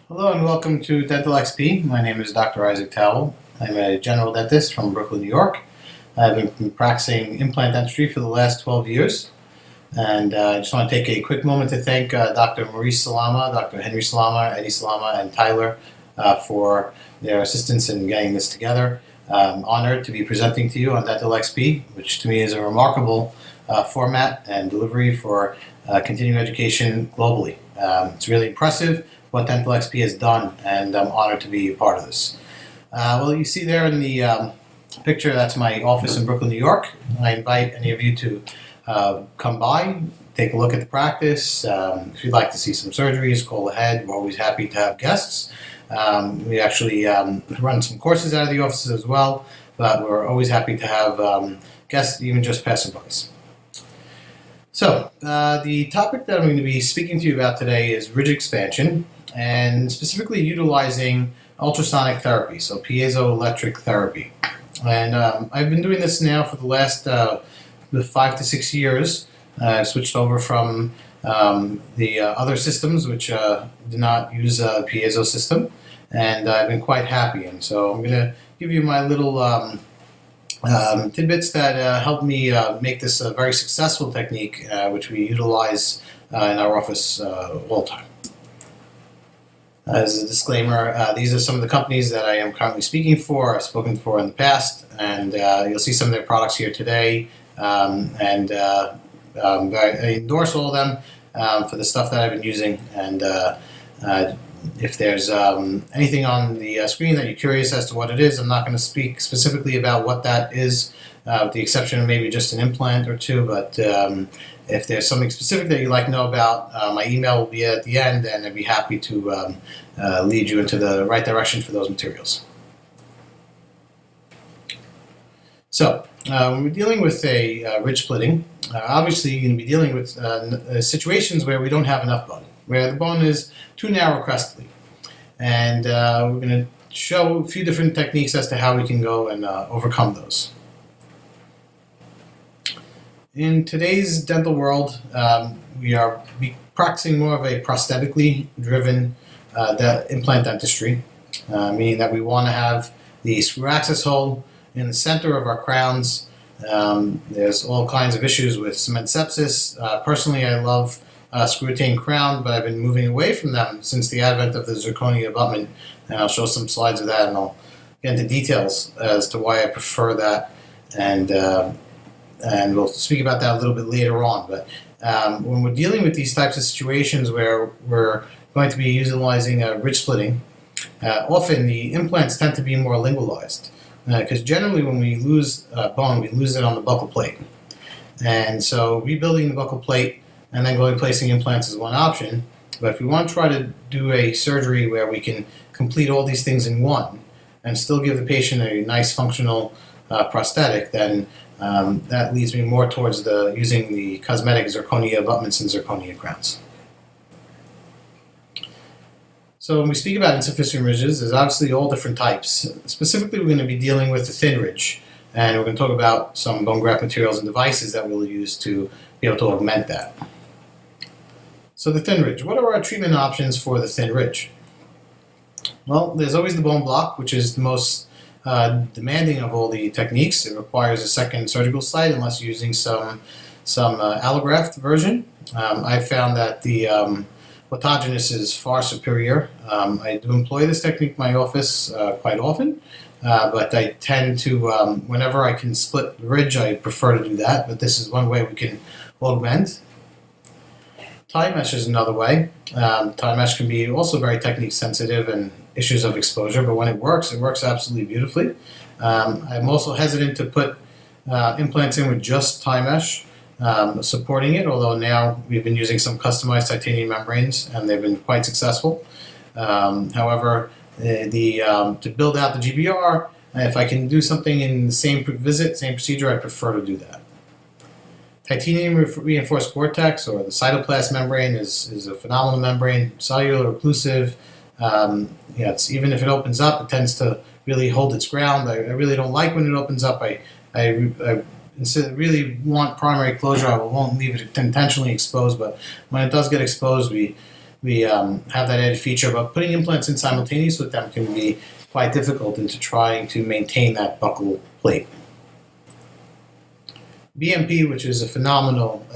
Hello and welcome to Dental XP. My name is Dr. Isaac Towell. I'm a general dentist from Brooklyn, New York. I've been practicing implant dentistry for the last 12 years. And I just want to take a quick moment to thank Dr. Maurice Salama, Dr. Henry Salama, Eddie Salama, and Tyler for their assistance in getting this together. I'm honored to be presenting to you on Dental XP, which to me is a remarkable format and delivery for continuing education globally. It's really impressive what Dental XP has done, and I'm honored to be a part of this. Well, you see there in the picture, that's my office in Brooklyn, New York. I invite any of you to come by, take a look at the practice. If you'd like to see some surgeries, call ahead. We're always happy to have guests. We actually run some courses out of the offices as well, but we're always happy to have guests, even just passing by. So, the topic that I'm going to be speaking to you about today is ridge expansion, and specifically utilizing ultrasonic therapy, so piezoelectric therapy. And I've been doing this now for the last 5 to 6 years. I've switched over from the other systems, which do not use a piezo system, and I've been quite happy. And so I'm going to give you my little tidbits that helped me make this a very successful technique, which we utilize in our office all the time. As a disclaimer, these are some of the companies that I am currently speaking for, I've spoken for in the past, and you'll see some of their products here today. I endorse all of them for the stuff that I've been using. And if there's anything on the screen that you're curious as to what it is, I'm not going to speak specifically about what that is, with the exception of maybe just an implant or two. But if there's something specific that you'd like to know about, my email will be at the end, and I'd be happy to lead you into the right direction for those materials. So, when we're dealing with a ridge splitting, obviously you're going to be dealing with situations where we don't have enough bone, where the bone is too narrow crustally. And we're going to show a few different techniques as to how we can go and overcome those. In today's dental world, we are practicing more of a prosthetically driven implant dentistry, meaning that we want to have the screw access hole in the center of our crowns. There's all kinds of issues with cement sepsis. Personally, I love screw-retained crown, but I've been moving away from them since the advent of the zirconia abutment, and I'll show some slides of that, and I'll get into details as to why I prefer that, and we'll speak about that a little bit later on. But when we're dealing with these types of situations where we're going to be utilizing ridge splitting, often the implants tend to be more lingualized, because generally when we lose bone, we lose it on the buccal plate. And so rebuilding the buccal plate and then going placing implants is one option. But if we want to try to do a surgery where we can complete all these things in one and still give the patient a nice functional prosthetic, then that leads me more towards using the cosmetic zirconia abutments and zirconia crowns. So when we speak about insufficient ridges, there's obviously all different types. Specifically, we're going to be dealing with the thin ridge, and we're going to talk about some bone graft materials and devices that we'll use to be able to augment that. So the thin ridge, what are our treatment options for the thin ridge? Well, there's always the bone block, which is the most demanding of all the techniques. It requires a second surgical site unless you're using some allograft version. I've found that the autogenous is far superior. I do employ this technique in my office quite often, but I tend to, whenever I can split the ridge, I prefer to do that, but this is one way we can augment. Tie mesh is another way. Tie mesh can be also very technique sensitive and issues of exposure, but when it works absolutely beautifully. I'm also hesitant to put implants in with just tie mesh supporting it, although now we've been using some customized titanium membranes and they've been quite successful. However, to build out the GBR, if I can do something in the same visit, same procedure, I prefer to do that. Titanium reinforced cortex, or the cytoplast membrane, is a phenomenal membrane, cellular, occlusive. Even if it opens up, it tends to really hold its ground. I really don't like when it opens up. I really want primary closure. I won't leave it intentionally exposed, but when it does get exposed, we we have that added feature, but putting implants in simultaneous with them can be quite difficult into trying to maintain that buccal plate. BMP, which is a phenomenal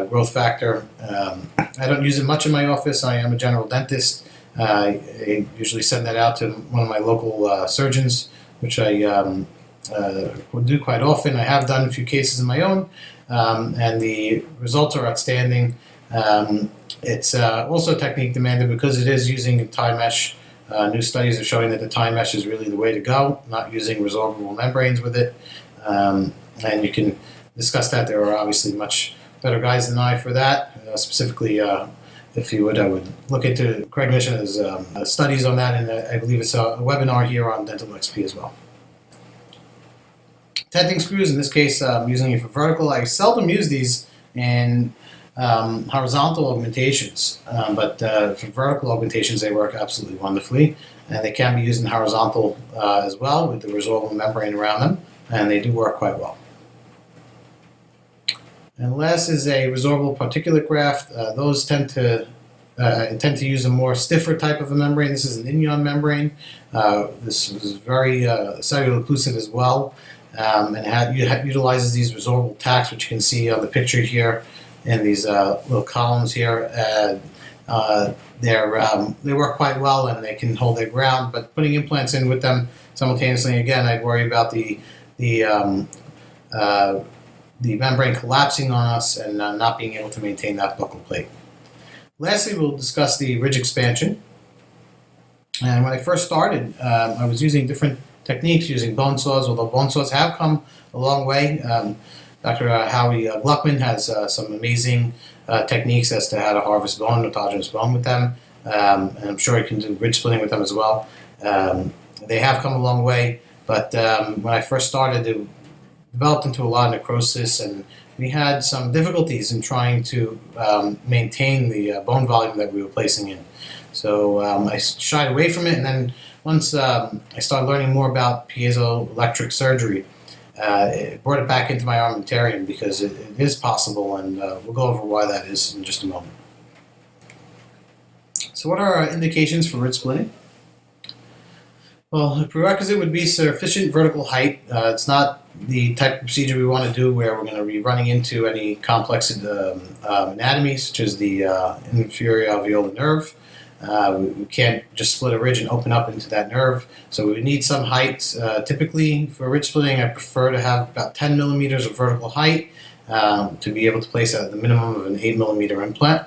growth factor. I don't use it much in my office. I am a general dentist. I usually send that out to one of my local surgeons, which I will do quite often. I have done a few cases of my own, and the results are outstanding. It's also a technique demanded because it is using tie mesh. New studies are showing that the tie mesh is really the way to go, not using resorbable membranes with it. And you can discuss that. There are obviously much better guys than I for that. Specifically, if you would, I would look into Craig Mission's studies on that, and I believe it's a webinar here on Dental XP as well. Tenting screws, in this case, I'm using it for vertical. I seldom use these in horizontal augmentations, but for vertical augmentations they work absolutely wonderfully, and they can be used in horizontal as well with the resorbable membrane around them, and they do work quite well. And last is a resorbable particulate graft. Those tend to use a more stiffer type of a membrane. This is an inion membrane. This is very cellular occlusive as well, and utilizes these resorbable tacks, which you can see on the picture here in these little columns here. They work quite well and they can hold their ground, but putting implants in with them simultaneously, again, I'd worry about the membrane collapsing on us and not being able to maintain that buccal plate. Lastly, we'll discuss the ridge expansion. And when I first started, I was using different techniques, using bone saws, although bone saws have come a long way. Dr. Howie Gluckman has some amazing techniques as to how to harvest bone, autogenous bone with them, and I'm sure he can do ridge splitting with them as well. They have come a long way, but when I first started, it developed into a lot of necrosis, and we had some difficulties in trying to maintain the bone volume that we were placing in. So I shied away from it, and then once I started learning more about piezoelectric surgery, it brought it back into my armamentarium because it is possible, and we'll go over why that is in just a moment. So what are our indications for ridge splitting? Well, the prerequisite would be sufficient vertical height. It's not the type of procedure we want to do where we're going to be running into any complex anatomy, such as the inferior alveolar nerve. We can't just split a ridge and open up into that nerve, so we would need some height. Typically, for ridge splitting, I prefer to have about 10 millimeters of vertical height to be able to place at the minimum of an 8 millimeter implant.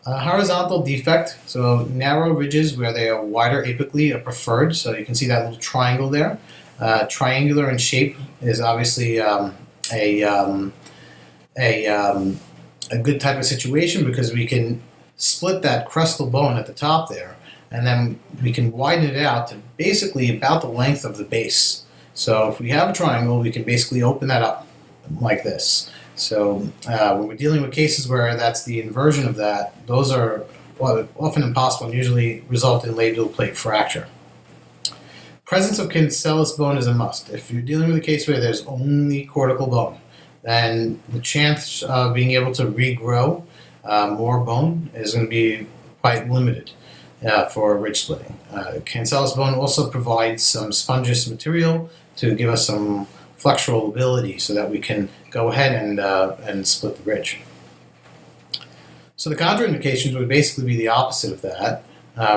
Horizontal defect, so narrow ridges where they are wider apically are preferred, so you can see that little triangle there. Triangular in shape is obviously a good type of situation because we can split that crestal bone at the top there, and then we can widen it out to basically about the length of the base. So if we have a triangle, we can basically open that up like this. So when we're dealing with cases where that's the inversion of that, those are often impossible and usually result in labial plate fracture. Presence of cancellous bone is a must. If you're dealing with a case where there's only cortical bone, then the chance of being able to regrow more bone is going to be quite limited for ridge splitting. Cancellous bone also provides some spongious material to give us some flexural ability so that we can go ahead and split the ridge. So the contraindications would basically be the opposite of that.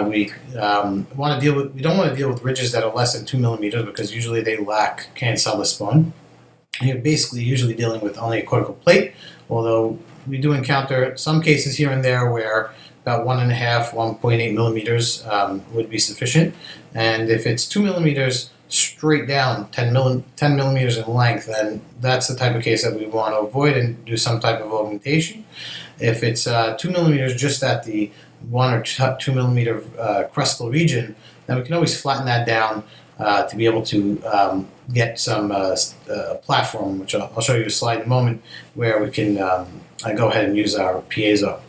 We don't want to deal with ridges that are less than 2 millimeters because usually they lack cancellous bone. And you're basically usually dealing with only a cortical plate, although we do encounter some cases here and there where about 1.5, 1.8 millimeters would be sufficient. And if it's 2 millimeters straight down, 10 millimeters in length, then that's the type of case that we want to avoid and do some type of augmentation. If it's 2 millimeters just at the 1 or 2 millimeter crestal region, then we can always flatten that down to be able to get some platform, which I'll show you a slide in a moment, where we can go ahead and use our piezo.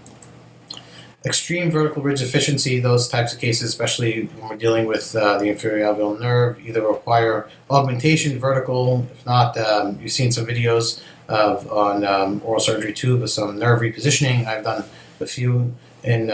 Extreme vertical ridge efficiency, those types of cases, especially when we're dealing with the inferior alveolar nerve, either require augmentation vertical. If not, you've seen some videos on oral surgery tube with some nerve repositioning. I've done a few in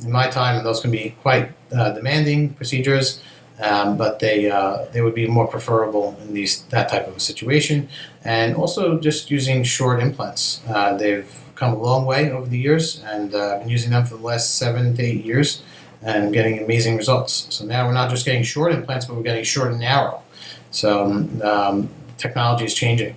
my time, those can be quite demanding procedures, but they would be more preferable in that type of a situation. And also just using short implants. They've come a long way over the years, and I've been using them for the last 7 to 8 years and getting amazing results. So now we're not just getting short implants, but we're getting short and narrow. So technology is changing.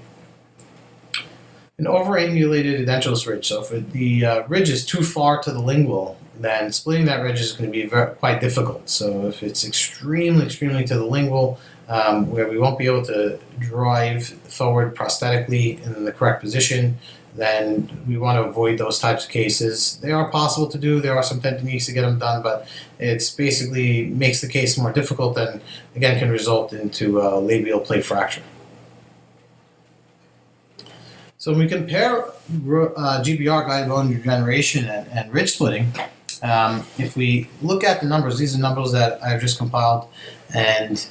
An overangulated edentulous ridge. So if the ridge is too far to the lingual, then splitting that ridge is going to be quite difficult. So if it's extremely to the lingual, where we won't be able to drive forward prosthetically in the correct position, then we want to avoid those types of cases. They are possible to do. There are some techniques to get them done, but it's basically makes the case more difficult and, again, can result into a labial plate fracture. So when we compare GBR, guided bone regeneration, and ridge splitting, if we look at the numbers, these are numbers that I've just compiled, and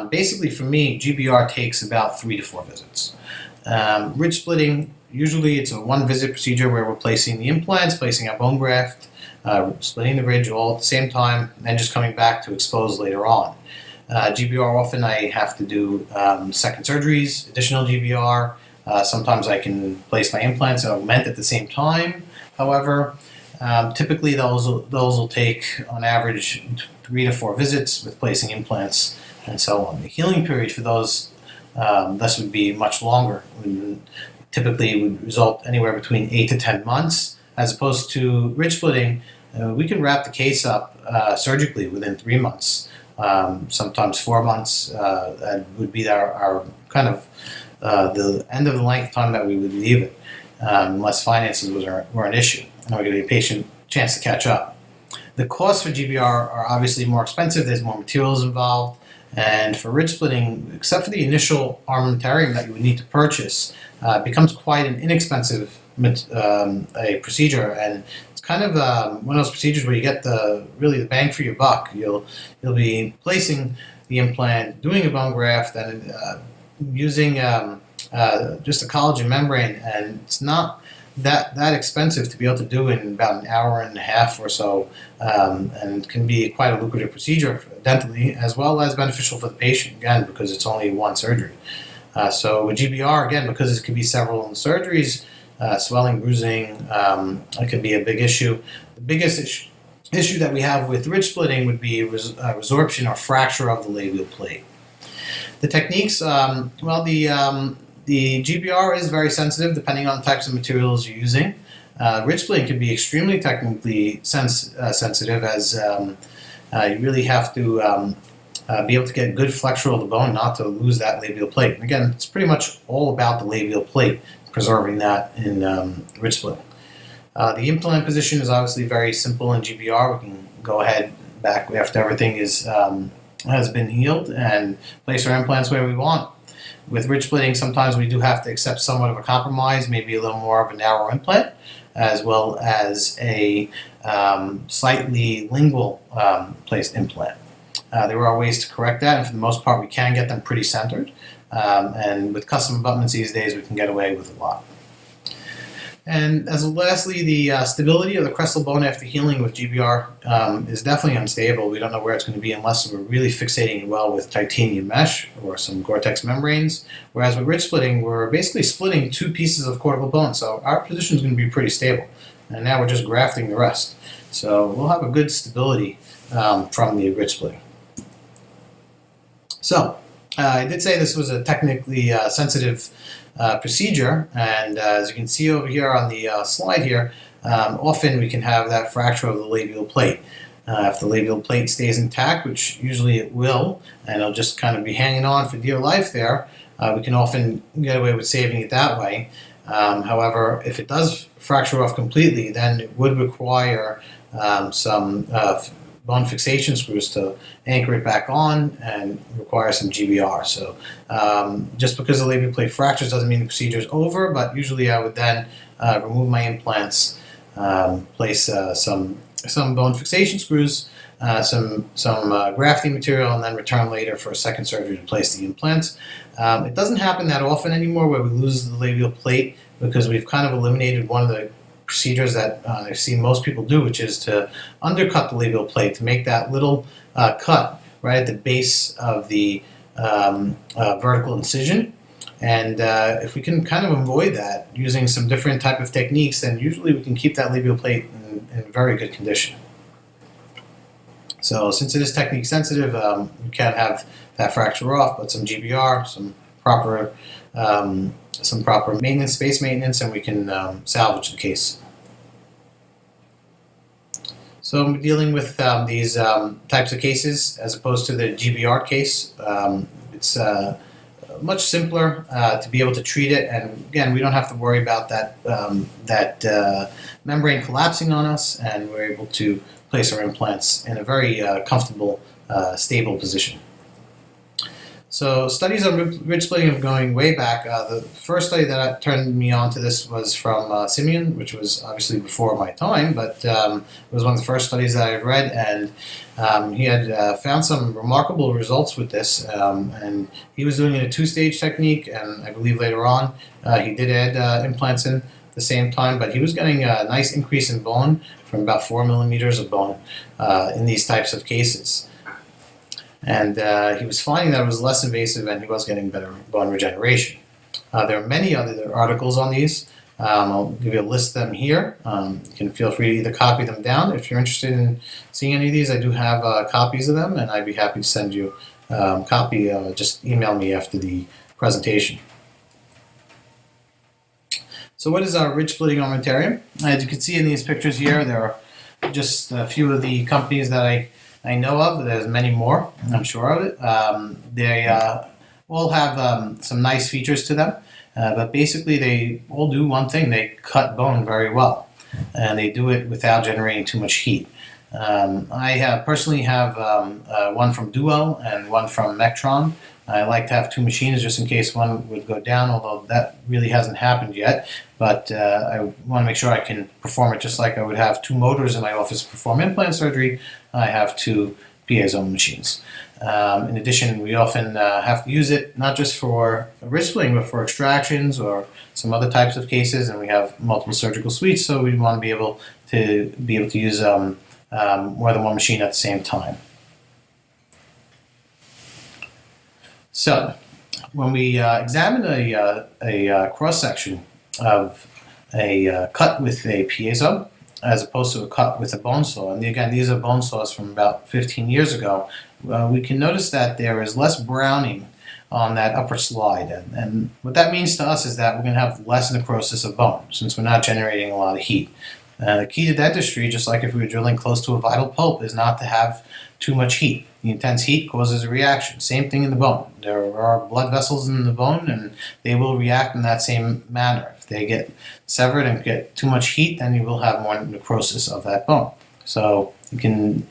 basically for me, GBR takes about 3 to 4 visits. Ridge splitting, usually it's a 1-visit procedure where we're placing the implants, placing our bone graft, splitting the ridge all at the same time, and then just coming back to expose later on. GBR, often I have to do second surgeries, additional GBR. Sometimes I can place my implants and augment at the same time. However, typically those will take, on average, 3 to 4 visits with placing implants and so on. The healing period for those thus would be much longer. Typically would result anywhere between 8 to 10 months, as opposed to ridge splitting. We can wrap the case up surgically within 3 months, sometimes 4 months. That would be our kind of the end of the length time that we would leave it, unless finances were an issue, and we're giving the patient a chance to catch up. The costs for GBR are obviously more expensive. There's more materials involved, and for ridge splitting, except for the initial armamentarium that you would need to purchase, it becomes quite an inexpensive a procedure, and it's kind of one of those procedures where you get the bang for your buck. You'll be placing the implant, doing a bone graft, and using just a collagen membrane, and it's not that expensive to be able to do in about an hour and a half or so, and can be quite a lucrative procedure dentally, as well as beneficial for the patient, again, because it's only one surgery. So with GBR, again, because it could be several surgeries, swelling, bruising, it could be a big issue. The biggest issue that we have with ridge splitting would be resorption or fracture of the labial plate. The techniques, the GBR is very sensitive depending on the types of materials you're using. Ridge splitting can be extremely technically sensitive, as you really have to be able to get good flexure of the bone not to lose that labial plate. And again, it's pretty much all about the labial plate, preserving that in ridge splitting. The implant position is obviously very simple in GBR. We can go ahead back after everything has been healed and place our implants where we want. With ridge splitting, sometimes we do have to accept somewhat of a compromise, maybe a little more of a narrow implant, as well as a slightly lingual placed implant. There are ways to correct that, and for the most part we can get them pretty centered. And with custom abutments these days, we can get away with a lot. And as lastly, the stability of the crestal bone after healing with GBR is definitely unstable. We don't know where it's going to be unless we're really fixating it well with titanium mesh or some Gore-Tex membranes. Whereas with ridge splitting, we're basically splitting 2 pieces of cortical bone, so our position is going to be pretty stable. And now we're just grafting the rest. So we'll have a good stability from the ridge splitting. So I did say this was a technically sensitive procedure, and as you can see over here on the slide here, often we can have that fracture of the labial plate. If the labial plate stays intact, which usually it will, and it'll just kind of be hanging on for dear life there, we can often get away with saving it that way. However, if it does fracture off completely, then it would require some bone fixation screws to anchor it back on and require some GBR. So just because the labial plate fractures doesn't mean the procedure is over, but usually I would then remove my implants, place some bone fixation screws, some grafting material, and then return later for a second surgery to place the implants. It doesn't happen that often anymore where we lose the labial plate, because we've kind of eliminated one of the procedures that I've seen most people do, which is to undercut the labial plate to make that little cut right at the base of the vertical incision. And if we can kind of avoid that using some different type of techniques, then usually we can keep that labial plate in very good condition. So since it is technique sensitive, we can't have that fracture off, but some GBR, some proper maintenance, space maintenance, and we can salvage the case. So I'm dealing with these types of cases as opposed to the GBR case. It's much simpler to be able to treat it, and again, we don't have to worry about that membrane collapsing on us, and we're able to place our implants in a very comfortable, stable position. So studies on ridge splitting are going way back. The first study that turned me on to this was from Simeon, which was obviously before my time, but it was one of the first studies that I read, and he had found some remarkable results with this, and he was doing it in a two-stage technique, and I believe later on he did add implants in at the same time, but he was getting a nice increase in bone from about 4 millimeters of bone in these types of cases. And he was finding that it was less invasive and he was getting better bone regeneration. There are many other articles on these. I'll give you a list of them here. You can feel free to either copy them down. If you're interested in seeing any of these, I do have copies of them, and I'd be happy to send you a copy. Just email me after the presentation. So what is our ridge splitting armamentarium? As you can see in these pictures here, there are just a few of the companies that I know of. There's many more, I'm sure of it. They all have some nice features to them, but basically they all do one thing: they cut bone very well, and they do it without generating too much heat. I personally have one from Duo and one from Mectron. I like to have two machines just in case one would go down, although that really hasn't happened yet. But I want to make sure I can perform it just like I would have two motors in my office to perform implant surgery. I have two piezo machines. In addition, we often have to use it not just for ridge splitting, but for extractions or some other types of cases, and we have multiple surgical suites, so we want to be able to use more than one machine at the same time. So, when we examine a cross-section of a cut with a piezo, as opposed to a cut with a bone saw, and again, these are bone saws from about 15 years ago, we can notice that there is less browning on that upper slide. And what that means to us is that we're going to have less necrosis of bone, since we're not generating a lot of heat. The key to dentistry, just like if we were drilling close to a vital pulp, is not to have too much heat. The intense heat causes a reaction. Same thing in the bone. There are blood vessels in the bone, and they will react in that same manner. If they get severed and get too much heat, then you will have more necrosis of that bone. So you can,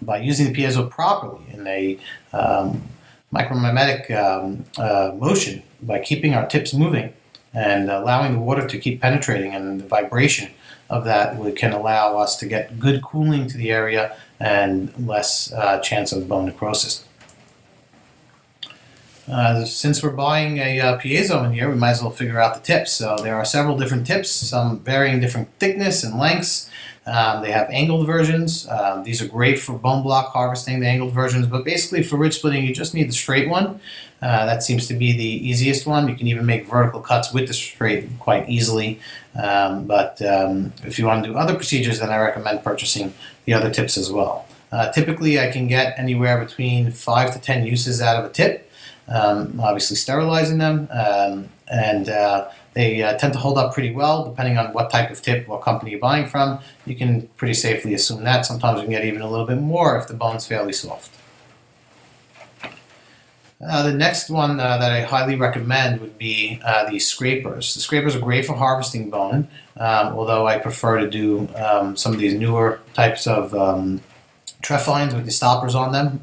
by using the piezo properly in a micromimetic motion, by keeping our tips moving and allowing the water to keep penetrating, and the vibration of that can allow us to get good cooling to the area and less chance of bone necrosis. Since we're buying a piezo in here, we might as well figure out the tips. So there are several different tips, some varying different thickness and lengths. They have angled versions. These are great for bone block harvesting, the angled versions, but basically for ridge splitting you just need the straight one. That seems to be the easiest one. You can even make vertical cuts with the straight quite easily. But if you want to do other procedures, then I recommend purchasing the other tips as well. Typically I can get anywhere between 5 to 10 uses out of a tip, obviously sterilizing them, and they tend to hold up pretty well depending on what type of tip, what company you're buying from. You can pretty safely assume that. Sometimes you can get even a little bit more if the bone's fairly soft. The next one that I highly recommend would be the scrapers. The scrapers are great for harvesting bone, although I prefer to do some of these newer types of trephines with the stoppers on them.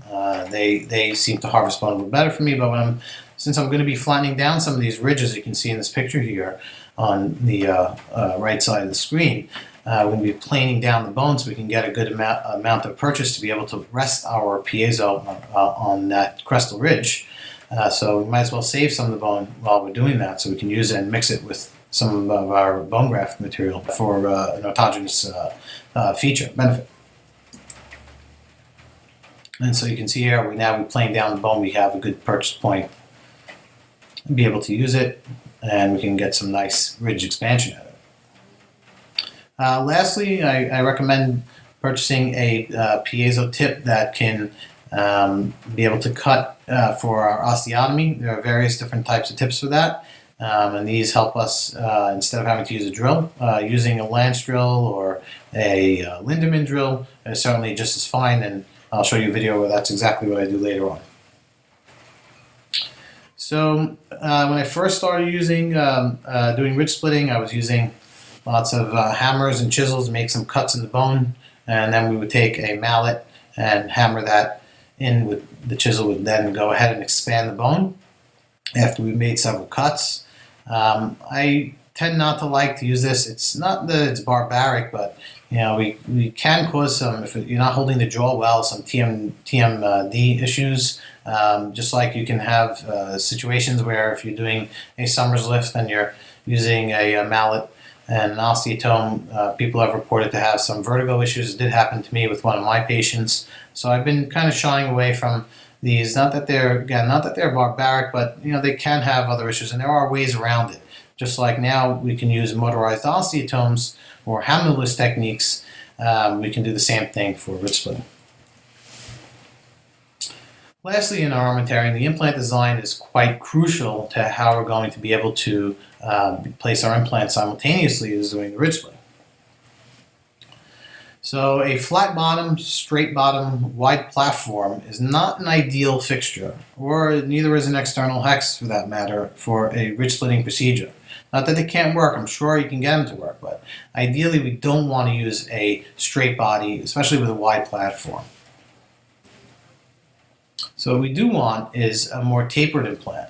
They seem to harvest bone a little better for me, but since I'm going to be flattening down some of these ridges you can see in this picture here on the right side of the screen, we're going to be planing down the bone so we can get a good amount of purchase to be able to rest our piezo on that crestal ridge. So we might as well save some of the bone while we're doing that so we can use it and mix it with some of our bone graft material for an autogenous feature benefit. And so you can see here, we plane down the bone, we have a good purchase point and be able to use it, and we can get some nice ridge expansion out of it. Lastly, I recommend purchasing a piezo tip that can be able to cut for our osteotomy. There are various different types of tips for that, and these help us, instead of having to use a drill, using a lance drill or a Lindemann drill is certainly just as fine, and I'll show you a video where that's exactly what I do later on. So when I first started using doing ridge splitting, I was using lots of hammers and chisels to make some cuts in the bone, and then we would take a mallet and hammer that in with the chisel. Would then go ahead and expand the bone after we made several cuts. I tend not to like to use this. It's not that it's barbaric, but we can cause some, if you're not holding the jaw well, some TMD issues. Just like you can have situations where if you're doing a Summers lift and you're using a mallet and an osteotome, people have reported to have some vertigo issues. It did happen to me with one of my patients. So I've been kind of shying away from these. Not that they're barbaric, but they can have other issues, and there are ways around it. Just like now we can use motorized osteotomes or hammerless techniques, we can do the same thing for ridge splitting. Lastly, in our armamentarium, the implant design is quite crucial to how we're going to be able to place our implant simultaneously as doing the ridge splitting. So a flat bottom, straight bottom, wide platform is not an ideal fixture, or neither is an external hex for that matter, for a ridge splitting procedure. Not that they can't work, I'm sure you can get them to work, but ideally we don't want to use a straight body, especially with a wide platform. So what we do want is a more tapered implant,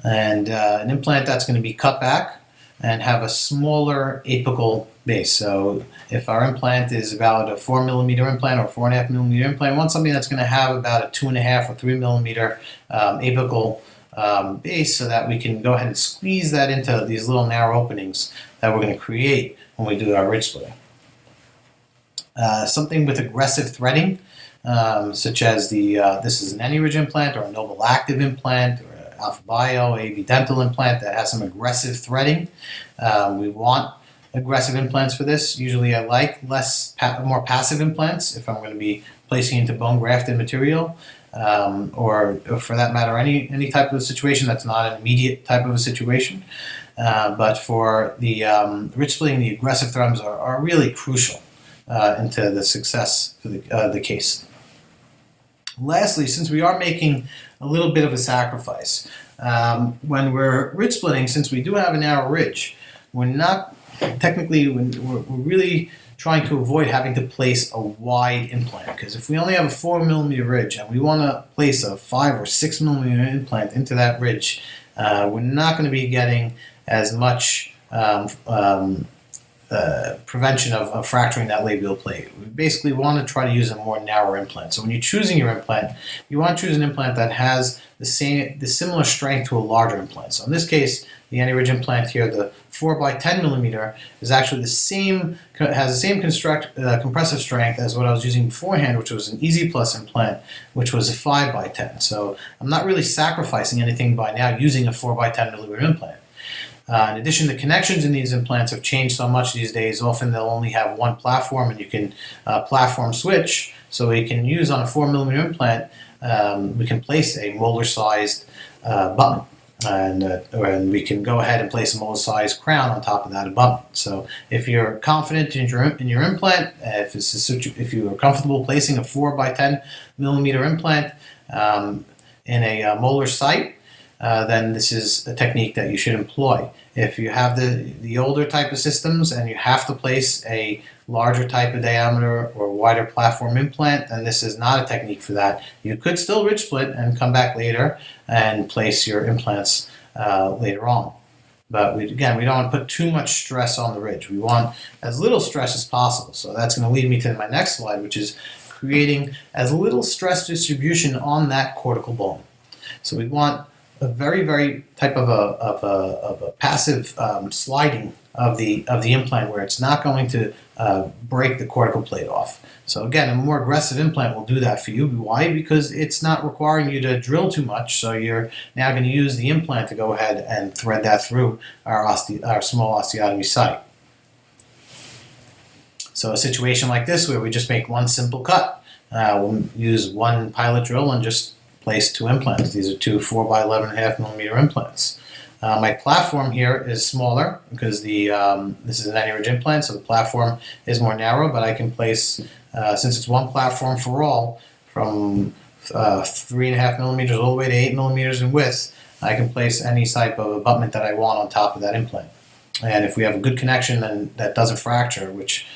and an implant that's going to be cut back and have a smaller apical base. So if our implant is about a 4 millimeter implant or 4.5 millimeter implant, we want something that's going to have about a 2.5 or 3 millimeter apical base, so that we can go ahead and squeeze that into these little narrow openings that we're going to create when we do our ridge splitting. Something with aggressive threading, such as this is an AnyRidge implant or a Noble Active implant or an Alpha Bio AV Dental implant that has some aggressive threading. We want aggressive implants for this. Usually I like more passive implants if I'm going to be placing into bone grafted material, or for that matter any type of situation that's not an immediate type of a situation. But for the ridge splitting, the aggressive threads are really crucial into the success for the case. Lastly, since we are making a little bit of a sacrifice, when we're ridge splitting, since we do have a narrow ridge, we're really trying to avoid having to place a wide implant, because if we only have a 4 millimeter ridge and we want to place a 5 or 6 millimeter implant into that ridge, we're not going to be getting as much prevention of fracturing that labial plate. We basically want to try to use a more narrow implant. So when you're choosing your implant, you want to choose an implant that has the similar strength to a larger implant. So in this case, the AnyRidge implant here, the 4x10 millimeter, is actually has the same compressive strength as what I was using beforehand, which was an Easy Plus implant, which was a 5x10. So I'm not really sacrificing anything by now using a 4x10 millimeter implant. In addition, the connections in these implants have changed so much these days. Often they'll only have one platform, and you can platform switch. So we can use on a 4 millimeter implant, we can place a molar-sized button, and we can go ahead and place a molar-sized crown on top of that abutment. So if you're confident in your implant, if you are comfortable placing a 4x10 millimeter implant in a molar site, then this is a technique that you should employ. If you have the older type of systems and you have to place a larger type of diameter or wider platform implant, then this is not a technique for that. You could still ridge split and come back later and place your implants later on. But we don't want to put too much stress on the ridge. We want as little stress as possible. So that's going to lead me to my next slide, which is creating as little stress distribution on that cortical bone. So we want a very type of a passive sliding of the implant where it's not going to break the cortical plate off. So again, a more aggressive implant will do that for you. Why? Because it's not requiring you to drill too much, so you're now going to use the implant to go ahead and thread that through our small osteotomy site. So a situation like this where we just make one simple cut, we'll use one pilot drill and just place 2 implants. These are 2 4 by 11.5 millimeter implants. My platform here is smaller because this is an any ridge implant, so the platform is more narrow, but I can place, since it's one platform for all, from 3.5 millimeters all the way to 8 millimeters in width, I can place any type of abutment that I want on top of that implant. And if we have a good connection and that doesn't fracture, which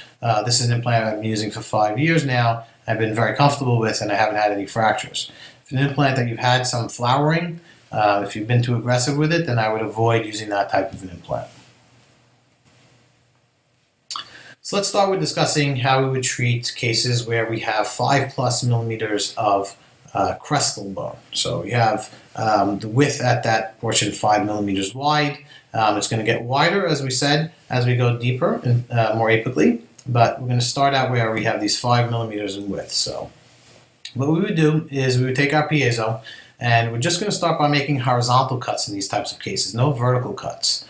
this is an implant I've been using for 5 years now, I've been very comfortable with, and I haven't had any fractures. If it's an implant that you've had some flowering, if you've been too aggressive with it, then I would avoid using that type of an implant. So let's start with discussing how we would treat cases where we have 5+ millimeters of crestal bone. So we have the width at that portion 5 millimeters wide. It's going to get wider, as we said, as we go deeper and more apically, but we're going to start out where we have these 5 millimeters in width. So what we would do is we would take our piezo, and we're just going to start by making horizontal cuts in these types of cases, no vertical cuts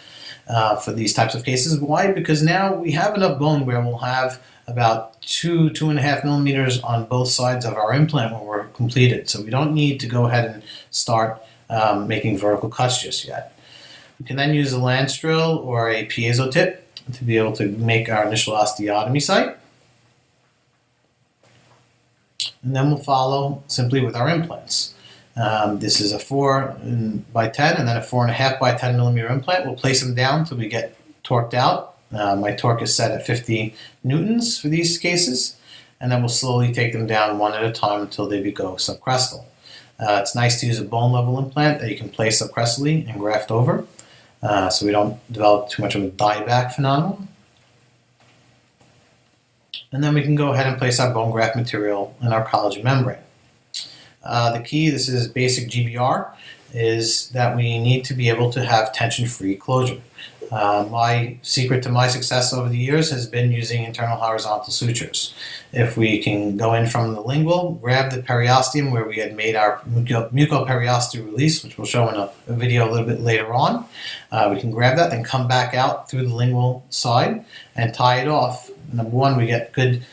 for these types of cases. Why? Because now we have enough bone where we'll have about 2.5 millimeters on both sides of our implant when we're completed. So we don't need to go ahead and start making vertical cuts just yet. We can then use a lance drill or a piezo tip to be able to make our initial osteotomy site. And then we'll follow simply with our implants. This is a 4 by 10 and then a 4.5 by 10 millimeter implant. We'll place them down until we get torqued out. My torque is set at 50 newtons for these cases, and then we'll slowly take them down one at a time until they go subcrestal. It's nice to use a bone level implant that you can place subcrestally and graft over, so we don't develop too much of a dieback phenomenon. And then we can go ahead and place our bone graft material in our collagen membrane. The key, this is basic GBR, is that we need to be able to have tension-free closure. My secret to my success over the years has been using internal horizontal sutures. If we can go in from the lingual, grab the periosteum where we had made our mucoperiosteal release, which we'll show in a video a little bit later on, we can grab that and come back out through the lingual side and tie it off. Number one, we get good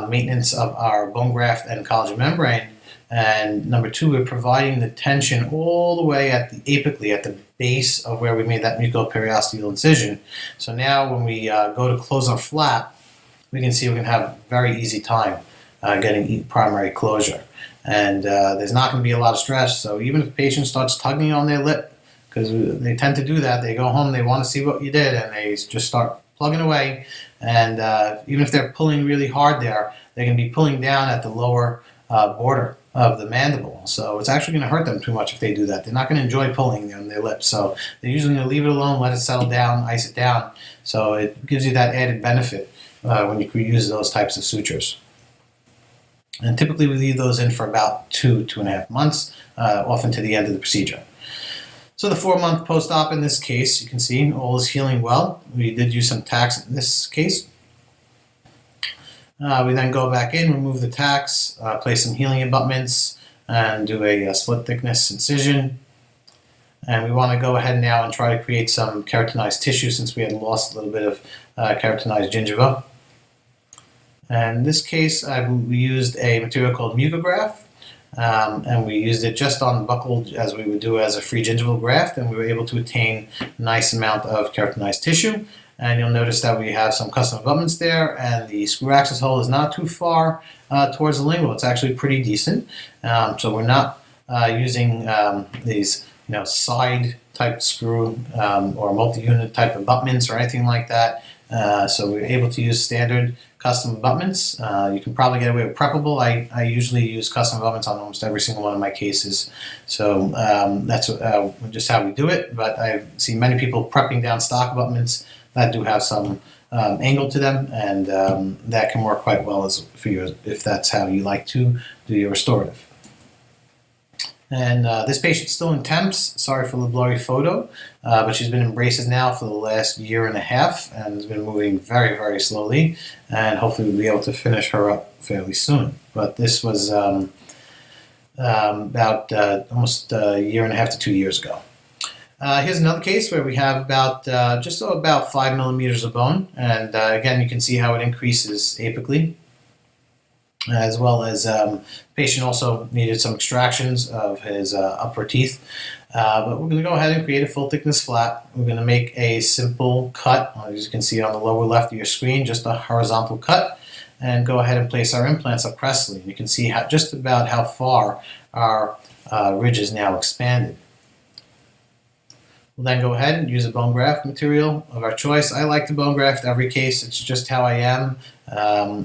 maintenance of our bone graft and collagen membrane. And number two, we're providing the tension all the way apically at the base of where we made that mucoperiosteal incision. So now when we go to close our flap, we can see we can have a very easy time getting primary closure. And there's not going to be a lot of stress. So even if the patient starts tugging on their lip, because they tend to do that, they go home, they want to see what you did, and they just start plugging away. And even if they're pulling really hard there, they can be pulling down at the lower border of the mandible. So it's actually going to hurt them too much if they do that. They're not going to enjoy pulling on their lips. So they're usually going to leave it alone, let it settle down, ice it down. So it gives you that added benefit when you use those types of sutures. And typically we leave those in for about 2.5 months, often to the end of the procedure. So the 4-month post-op in this case, you can see all is healing well. We did use some tacks in this case. We then go back in, remove the tacks, place some healing abutments, and do a split thickness incision. And we want to go ahead now and try to create some keratinized tissue since we had lost a little bit of keratinized gingiva. And in this case, we used a material called mucograft, and we used it just on the buccal as we would do as a free gingival graft, and we were able to attain a nice amount of keratinized tissue. And you'll notice that we have some custom abutments there, and the screw access hole is not too far towards the lingual. It's actually pretty decent. So we're not using these side type screw or multi-unit type abutments or anything like that. So we're able to use standard custom abutments. You can probably get away with preppable. I usually use custom abutments on almost every single one of my cases. So that's just how we do it. But I've seen many people prepping down stock abutments that do have some angle to them, and that can work quite well for you if that's how you like to do your restorative. And this patient's still in temps. Sorry for the blurry photo, but she's been in braces now for the last year and a half and has been moving very, very slowly. And hopefully we'll be able to finish her up fairly soon. But this was about almost a year and a half to 2 years ago. Here's another case where we have just about 5 millimeters of bone. And again, you can see how it increases apically. As well as the patient also needed some extractions of his upper teeth. But we're going to go ahead and create a full thickness flat. We're going to make a simple cut, as you can see on the lower left of your screen, just a horizontal cut, and go ahead and place our implants up crestally. You can see just about how far our ridge is now expanded. We'll then go ahead and use a bone graft material of our choice. I like to bone graft every case. It's just how I am.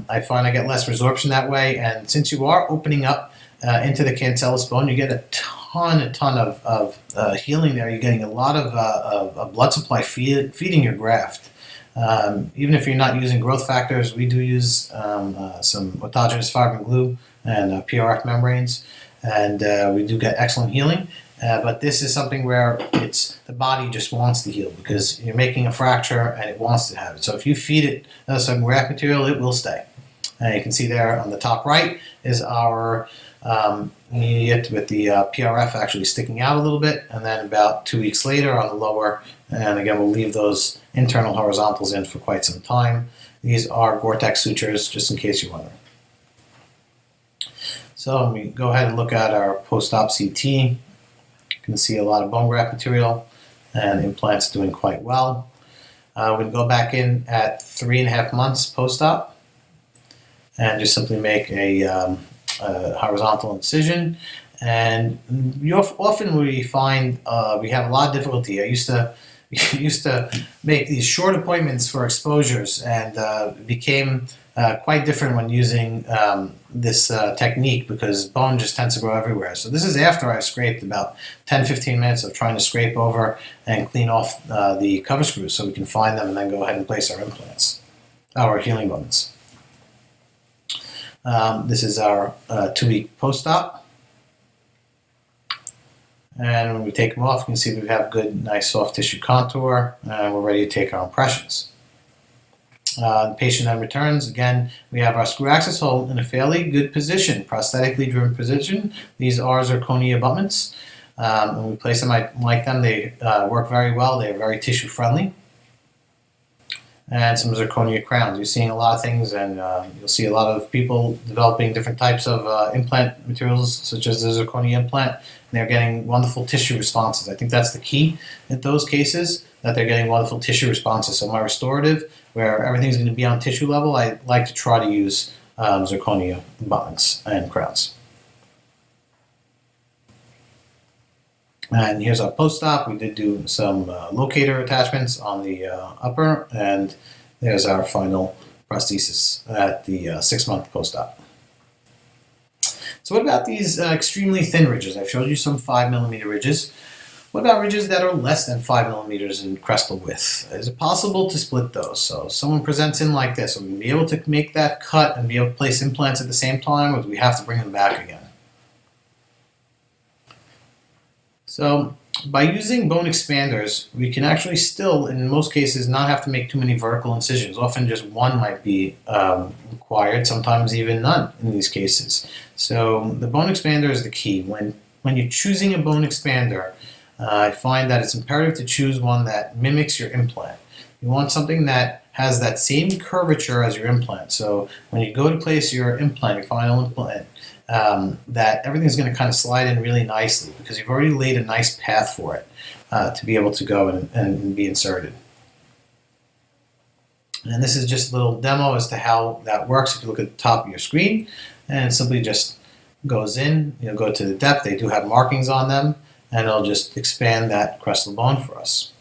I find I get less resorption that way, and since you are opening up into the cancellous bone, you get a ton of healing there. You're getting a lot of blood supply feeding your graft. Even if you're not using growth factors, we do use some autogenous fibrin glue and PRF membranes, and we do get excellent healing. But this is something where the body just wants to heal because you're making a fracture and it wants to have it. So if you feed it some graft material, it will stay. And you can see there on the top right is our immediate with the PRF actually sticking out a little bit. And then about 2 weeks later on the lower, and again, we'll leave those internal horizontals in for quite some time. These are Gore-Tex sutures, just in case you're wondering. So we go ahead and look at our post-op CT. You can see a lot of bone graft material and implants doing quite well. We're going to go back in at 3.5 months post-op and just simply make a horizontal incision. And often we find we have a lot of difficulty. I used to make these short appointments for exposures, and it became quite different when using this technique because bone just tends to grow everywhere. So this is after I've scraped about 10-15 minutes of trying to scrape over and clean off the cover screws so we can find them and then go ahead and place our implants, our healing bones. This is our 2-week post-op. And when we take them off, you can see we have good, nice soft tissue contour, and we're ready to take our impressions. The patient then returns. Again, we have our screw access hole in a fairly good position, prosthetically driven position. These are zirconia abutments. When we place them, I like them. They work very well. They are very tissue friendly. And some zirconia crowns. You're seeing a lot of things, and you'll see a lot of people developing different types of implant materials, such as the zirconia implant, and they're getting wonderful tissue responses. I think that's the key in those cases, that they're getting wonderful tissue responses. So my restorative, where everything's going to be on tissue level, I like to try to use zirconia abutments and crowns. And here's our post-op. We did do some locator attachments on the upper, and there's our final prosthesis at the 6-month post-op. So what about these extremely thin ridges? I've showed you some 5 millimeter ridges. What about ridges that are less than 5 millimeters in crestal width? Is it possible to split those? So if someone presents in like this, are we going to be able to make that cut and be able to place implants at the same time, or do we have to bring them back again? So by using bone expanders, we can actually still, in most cases, not have to make too many vertical incisions. Often just one might be required, sometimes even none in these cases. So the bone expander is the key. When you're choosing a bone expander, I find that it's imperative to choose one that mimics your implant. You want something that has that same curvature as your implant. So when you go to place your implant, your final implant, that everything's going to kind of slide in really nicely because you've already laid a nice path for it to be able to go and be inserted. And this is just a little demo as to how that works. If you look at the top of your screen, and it simply just goes in, you'll go to the depth. They do have markings on them, and it'll just expand that crestal bone for us.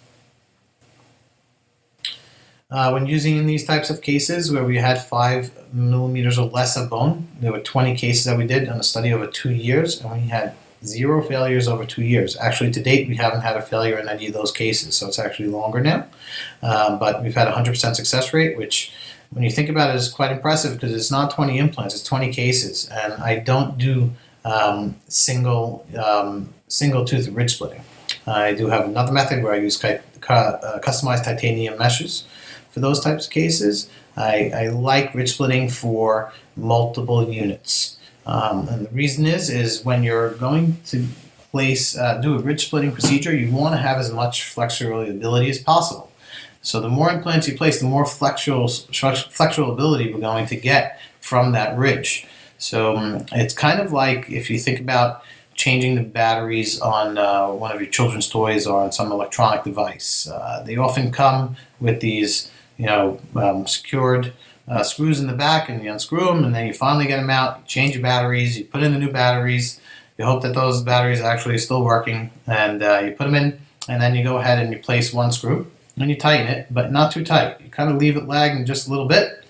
When using in these types of cases where we had 5 millimeters or less of bone, there were 20 cases that we did on a study over 2 years, and we had 0 failures over 2 years. Actually, to date, we haven't had a failure in any of those cases, so it's actually longer now. But we've had a 100% success rate, which, when you think about it, is quite impressive because it's not 20 implants, it's 20 cases. And I don't do single tooth ridge splitting. I do have another method where I use customized titanium meshes for those types of cases. I like ridge splitting for multiple units. And the reason is when you're going to do a ridge splitting procedure, you want to have as much flexurability as possible. So the more implants you place, the more flexurability we're going to get from that ridge. So it's kind of like if you think about changing the batteries on one of your children's toys or on some electronic device. They often come with these, secured screws in the back, and you unscrew them, and then you finally get them out. You change your batteries, you put in the new batteries. You hope that those batteries are actually still working, and you put them in, and then you go ahead and you place one screw, and you tighten it, but not too tight. You kind of leave it lagging just a little bit.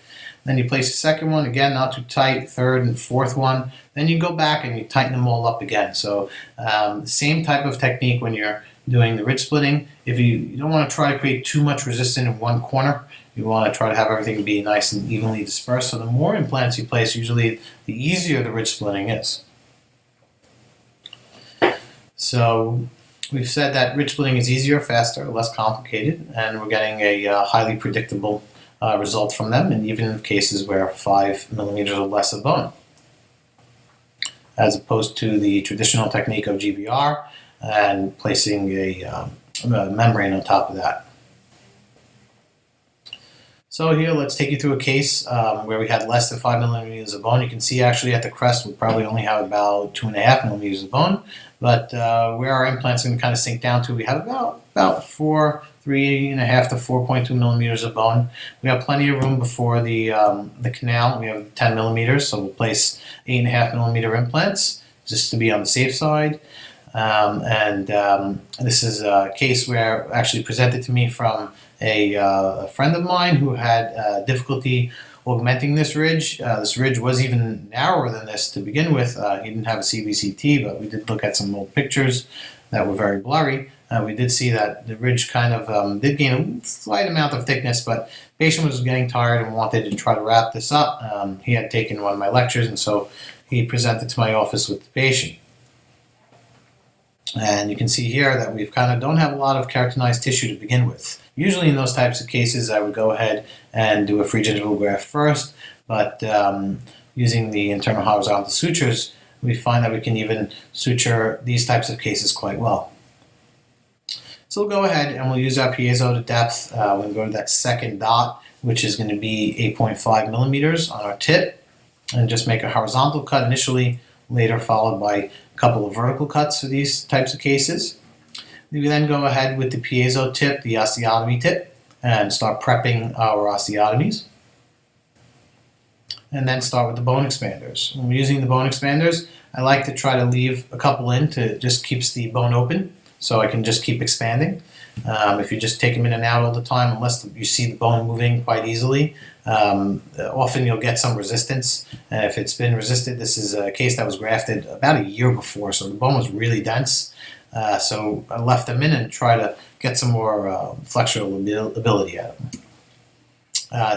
Then you place the second one, again, not too tight, third and fourth one. Then you go back and you tighten them all up again. So the same type of technique when you're doing the ridge splitting. If you don't want to try to create too much resistance in one corner, you want to try to have everything be nice and evenly dispersed. So the more implants you place, usually the easier the ridge splitting is. So we've said that ridge splitting is easier, faster, less complicated, and we're getting a highly predictable result from them, and even in cases where 5 millimeters or less of bone, as opposed to the traditional technique of GBR and placing a membrane on top of that. So here, let's take you through a case where we had less than 5 millimeters of bone. You can see actually at the crest we probably only have about 2.5 millimeters of bone, but where our implants are going to kind of sink down to, we have about 3.5 to 4.2 millimeters of bone. We have plenty of room before the canal. We have 10 millimeters, so we'll place 8.5 millimeter implants just to be on the safe side. This is a case where actually presented to me from a friend of mine who had difficulty augmenting this ridge. This ridge was even narrower than this to begin with. He didn't have a CBCT, but we did look at some old pictures that were very blurry. We did see that the ridge kind of did gain a slight amount of thickness, but the patient was getting tired and wanted to try to wrap this up. He had taken one of my lectures, and so he presented to my office with the patient. And you can see here that we've kind of don't have a lot of keratinized tissue to begin with. Usually in those types of cases, I would go ahead and do a free gingival graft first, but using the internal horizontal sutures, we find that we can even suture these types of cases quite well. So we'll go ahead and we'll use our piezo to depth. We'll go to that second dot, which is going to be 8.5 millimeters on our tip, and just make a horizontal cut initially, later followed by a couple of vertical cuts for these types of cases. We then go ahead with the piezo tip, the osteotomy tip, and start prepping our osteotomies. And then start with the bone expanders. When we're using the bone expanders, I like to try to leave a couple in to just keeps the bone open, so I can just keep expanding. If you just take them in and out all the time, unless you see the bone moving quite easily, often you'll get some resistance. And if it's been resisted, this is a case that was grafted about a year before, so the bone was really dense. So I left them in and try to get some more flexural ability out of them.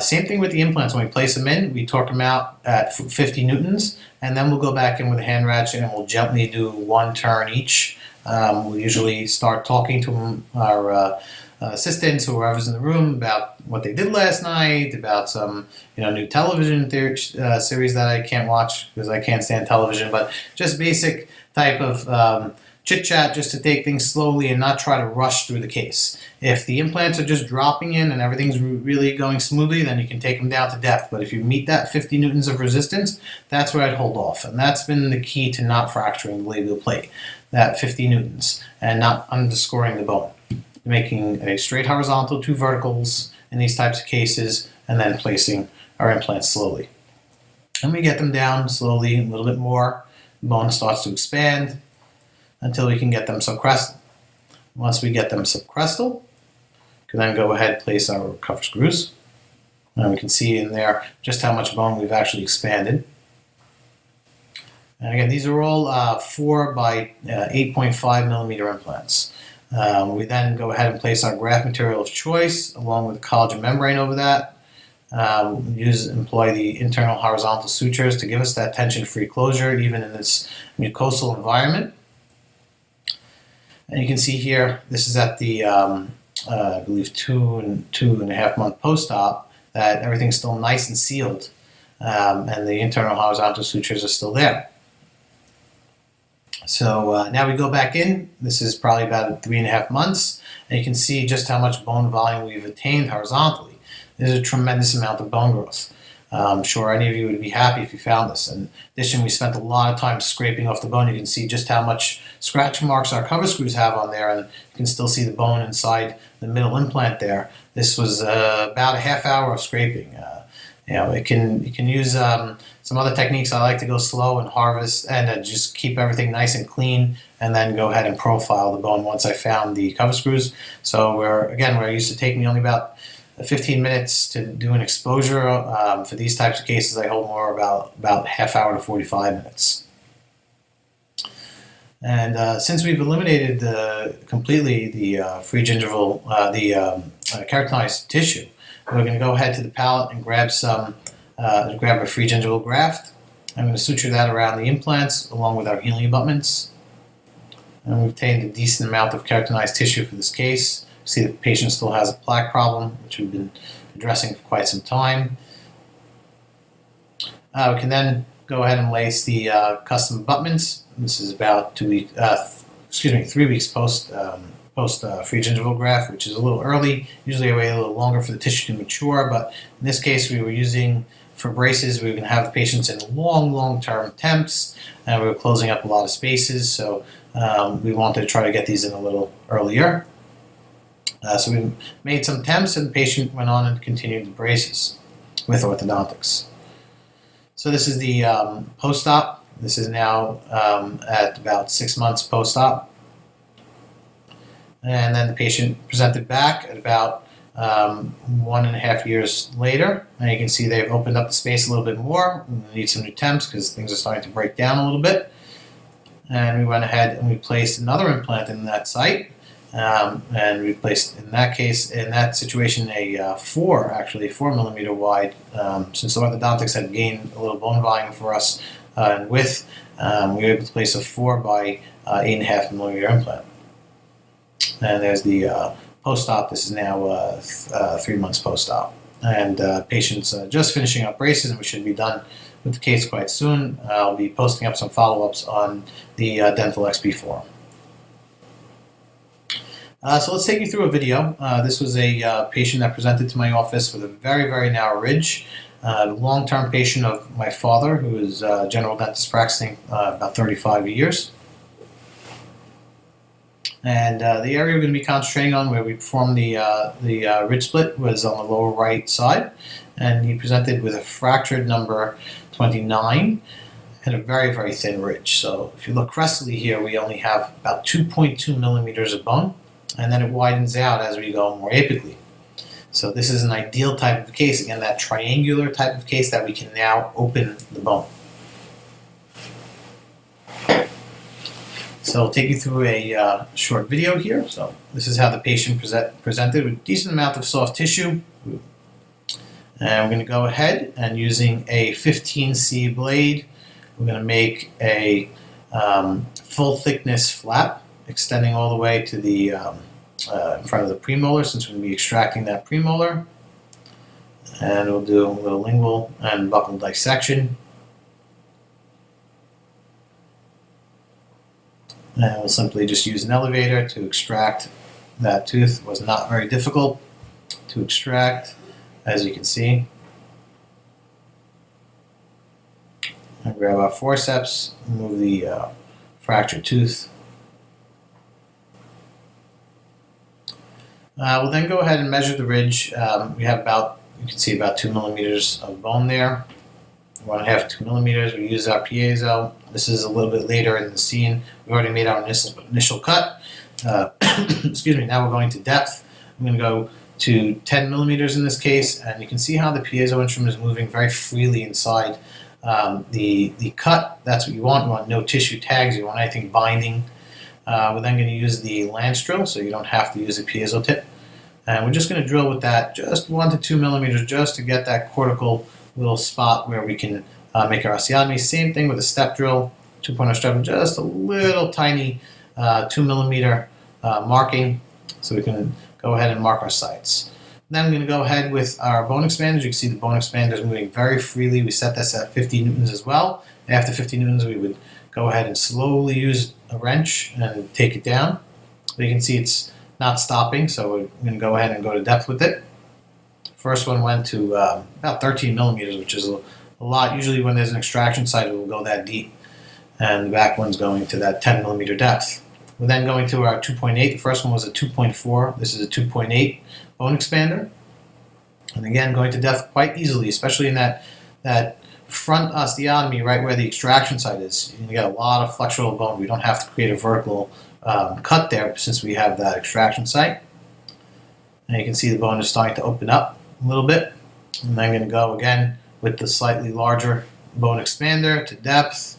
Same thing with the implants. When we place them in, we torque them out at 50 newtons, and then we'll go back in with a hand ratchet and we'll gently do one turn each. We'll usually start talking to our assistants or whoever's in the room about what they did last night, about some new television series that I can't watch because I can't stand television, but just basic type of chit-chat just to take things slowly and not try to rush through the case. If the implants are just dropping in and everything's really going smoothly, then you can take them down to depth. But if you meet that 50 newtons of resistance, that's where I'd hold off. And that's been the key to not fracturing the labial plate, that 50 newtons, and not underscoring the bone. Making a straight horizontal, two verticals in these types of cases, and then placing our implants slowly. And we get them down slowly, a little bit more. The bone starts to expand until we can get them subcrestal. Once we get them subcrestal, we can then go ahead and place our cover screws. And we can see in there just how much bone we've actually expanded. And again, these are all 4 by 8.5 millimeter implants. We then go ahead and place our graft material of choice along with a collagen membrane over that. Employ the internal horizontal sutures to give us that tension-free closure even in this mucosal environment. And you can see here, this is at the, I believe, 2.5 month post-op, that everything's still nice and sealed, and the internal horizontal sutures are still there. So now we go back in. This is probably about 3.5 months, and you can see just how much bone volume we've attained horizontally. There's a tremendous amount of bone growth. I'm sure any of you would be happy if you found this. In addition, we spent a lot of time scraping off the bone. You can see just how much scratch marks our cover screws have on there, and you can still see the bone inside the middle implant there. This was about a half hour of scraping. You can use some other techniques. I like to go slow and harvest and just keep everything nice and clean, and then go ahead and profile the bone once I found the cover screws. So where it used to take me only about 15 minutes to do an exposure, for these types of cases I hold more about half hour to 45 minutes. And since we've eliminated completely the free gingival, keratinized tissue, we're going to go ahead to the palate and grab a free gingival graft. I'm going to suture that around the implants along with our healing abutments. And we've obtained a decent amount of keratinized tissue for this case. See the patient still has a plaque problem, which we've been addressing for quite some time. We can then go ahead and lace the custom abutments. This is about 3 weeks post free gingival graft, which is a little early. Usually I wait a little longer for the tissue to mature, but in this case we were using, for braces, we were going to have the patients in long-term temps, and we were closing up a lot of spaces, so we wanted to try to get these in a little earlier. So we made some temps, and the patient went on and continued the braces with orthodontics. So this is the post-op. This is now at about 6 months post-op. And then the patient presented back at about 1.5 years later. And you can see they've opened up the space a little bit more. We need some new temps because things are starting to break down a little bit. And we went ahead and we placed another implant in that site. And we placed, in that situation, a 4 millimeter wide. Since the orthodontics had gained a little bone volume for us in width, we were able to place a 4 by 8.5 millimeter implant. And there's the post-op. This is now 3 months post-op. And patient's just finishing up braces, and we should be done with the case quite soon. I'll be posting up some follow-ups on the Dental XP forum. So let's take you through a video. This was a patient that presented to my office with a very, very narrow ridge. A long-term patient of my father, who is a general dentist practicing about 35 years. And the area we're going to be concentrating on where we performed the ridge split was on the lower right side. And he presented with a fractured number 29 and a very, very thin ridge. So if you look crestally here, we only have about 2.2 millimeters of bone. And then it widens out as we go more apically. So this is an ideal type of case, again, that triangular type of case that we can now open the bone. So I'll take you through a short video here. So this is how the patient presented with a decent amount of soft tissue. And we're going to go ahead and using a 15C blade, we're going to make a full thickness flap extending all the way to the in front of the premolar, since we're going to be extracting that premolar. And we'll do a little lingual and buccal dissection. And we'll simply just use an elevator to extract that tooth. It was not very difficult to extract, as you can see. And grab our forceps, remove the fractured tooth. We'll then go ahead and measure the ridge. We have you can see about 2 millimeters of bone there. 1.5 to 2 millimeters. We use our piezo. This is a little bit later in the scene. We've already made our initial cut. Excuse me. Now we're going to depth. I'm going to go to 10 millimeters in this case, and you can see how the piezo instrument is moving very freely inside the cut. That's what you want. You want no tissue tags. You want anything binding. We're then going to use the lance drill, so you don't have to use a piezo tip. And we're just going to drill with that just 1 to 2 millimeters just to get that cortical little spot where we can make our osteotomy. Same thing with a step drill, 2.0 step drill, just a little tiny 2 millimeter marking so we can go ahead and mark our sites. Then I'm going to go ahead with our bone expanders. You can see the bone expander is moving very freely. We set this at 50 newtons as well. After 50 newtons, we would go ahead and slowly use a wrench and take it down. But you can see it's not stopping, so we're going to go ahead and go to depth with it. First one went to about 13 millimeters, which is a lot. Usually when there's an extraction site, it will go that deep. And the back one's going to that 10 millimeter depth. We're then going to our 2.8. The first one was a 2.4. This is a 2.8 bone expander. And again, going to depth quite easily, especially in that front osteotomy, right where the extraction site is. You get a lot of flexural bone. We don't have to create a vertical cut there since we have that extraction site. And you can see the bone is starting to open up a little bit. And I'm going to go again with the slightly larger bone expander to depth.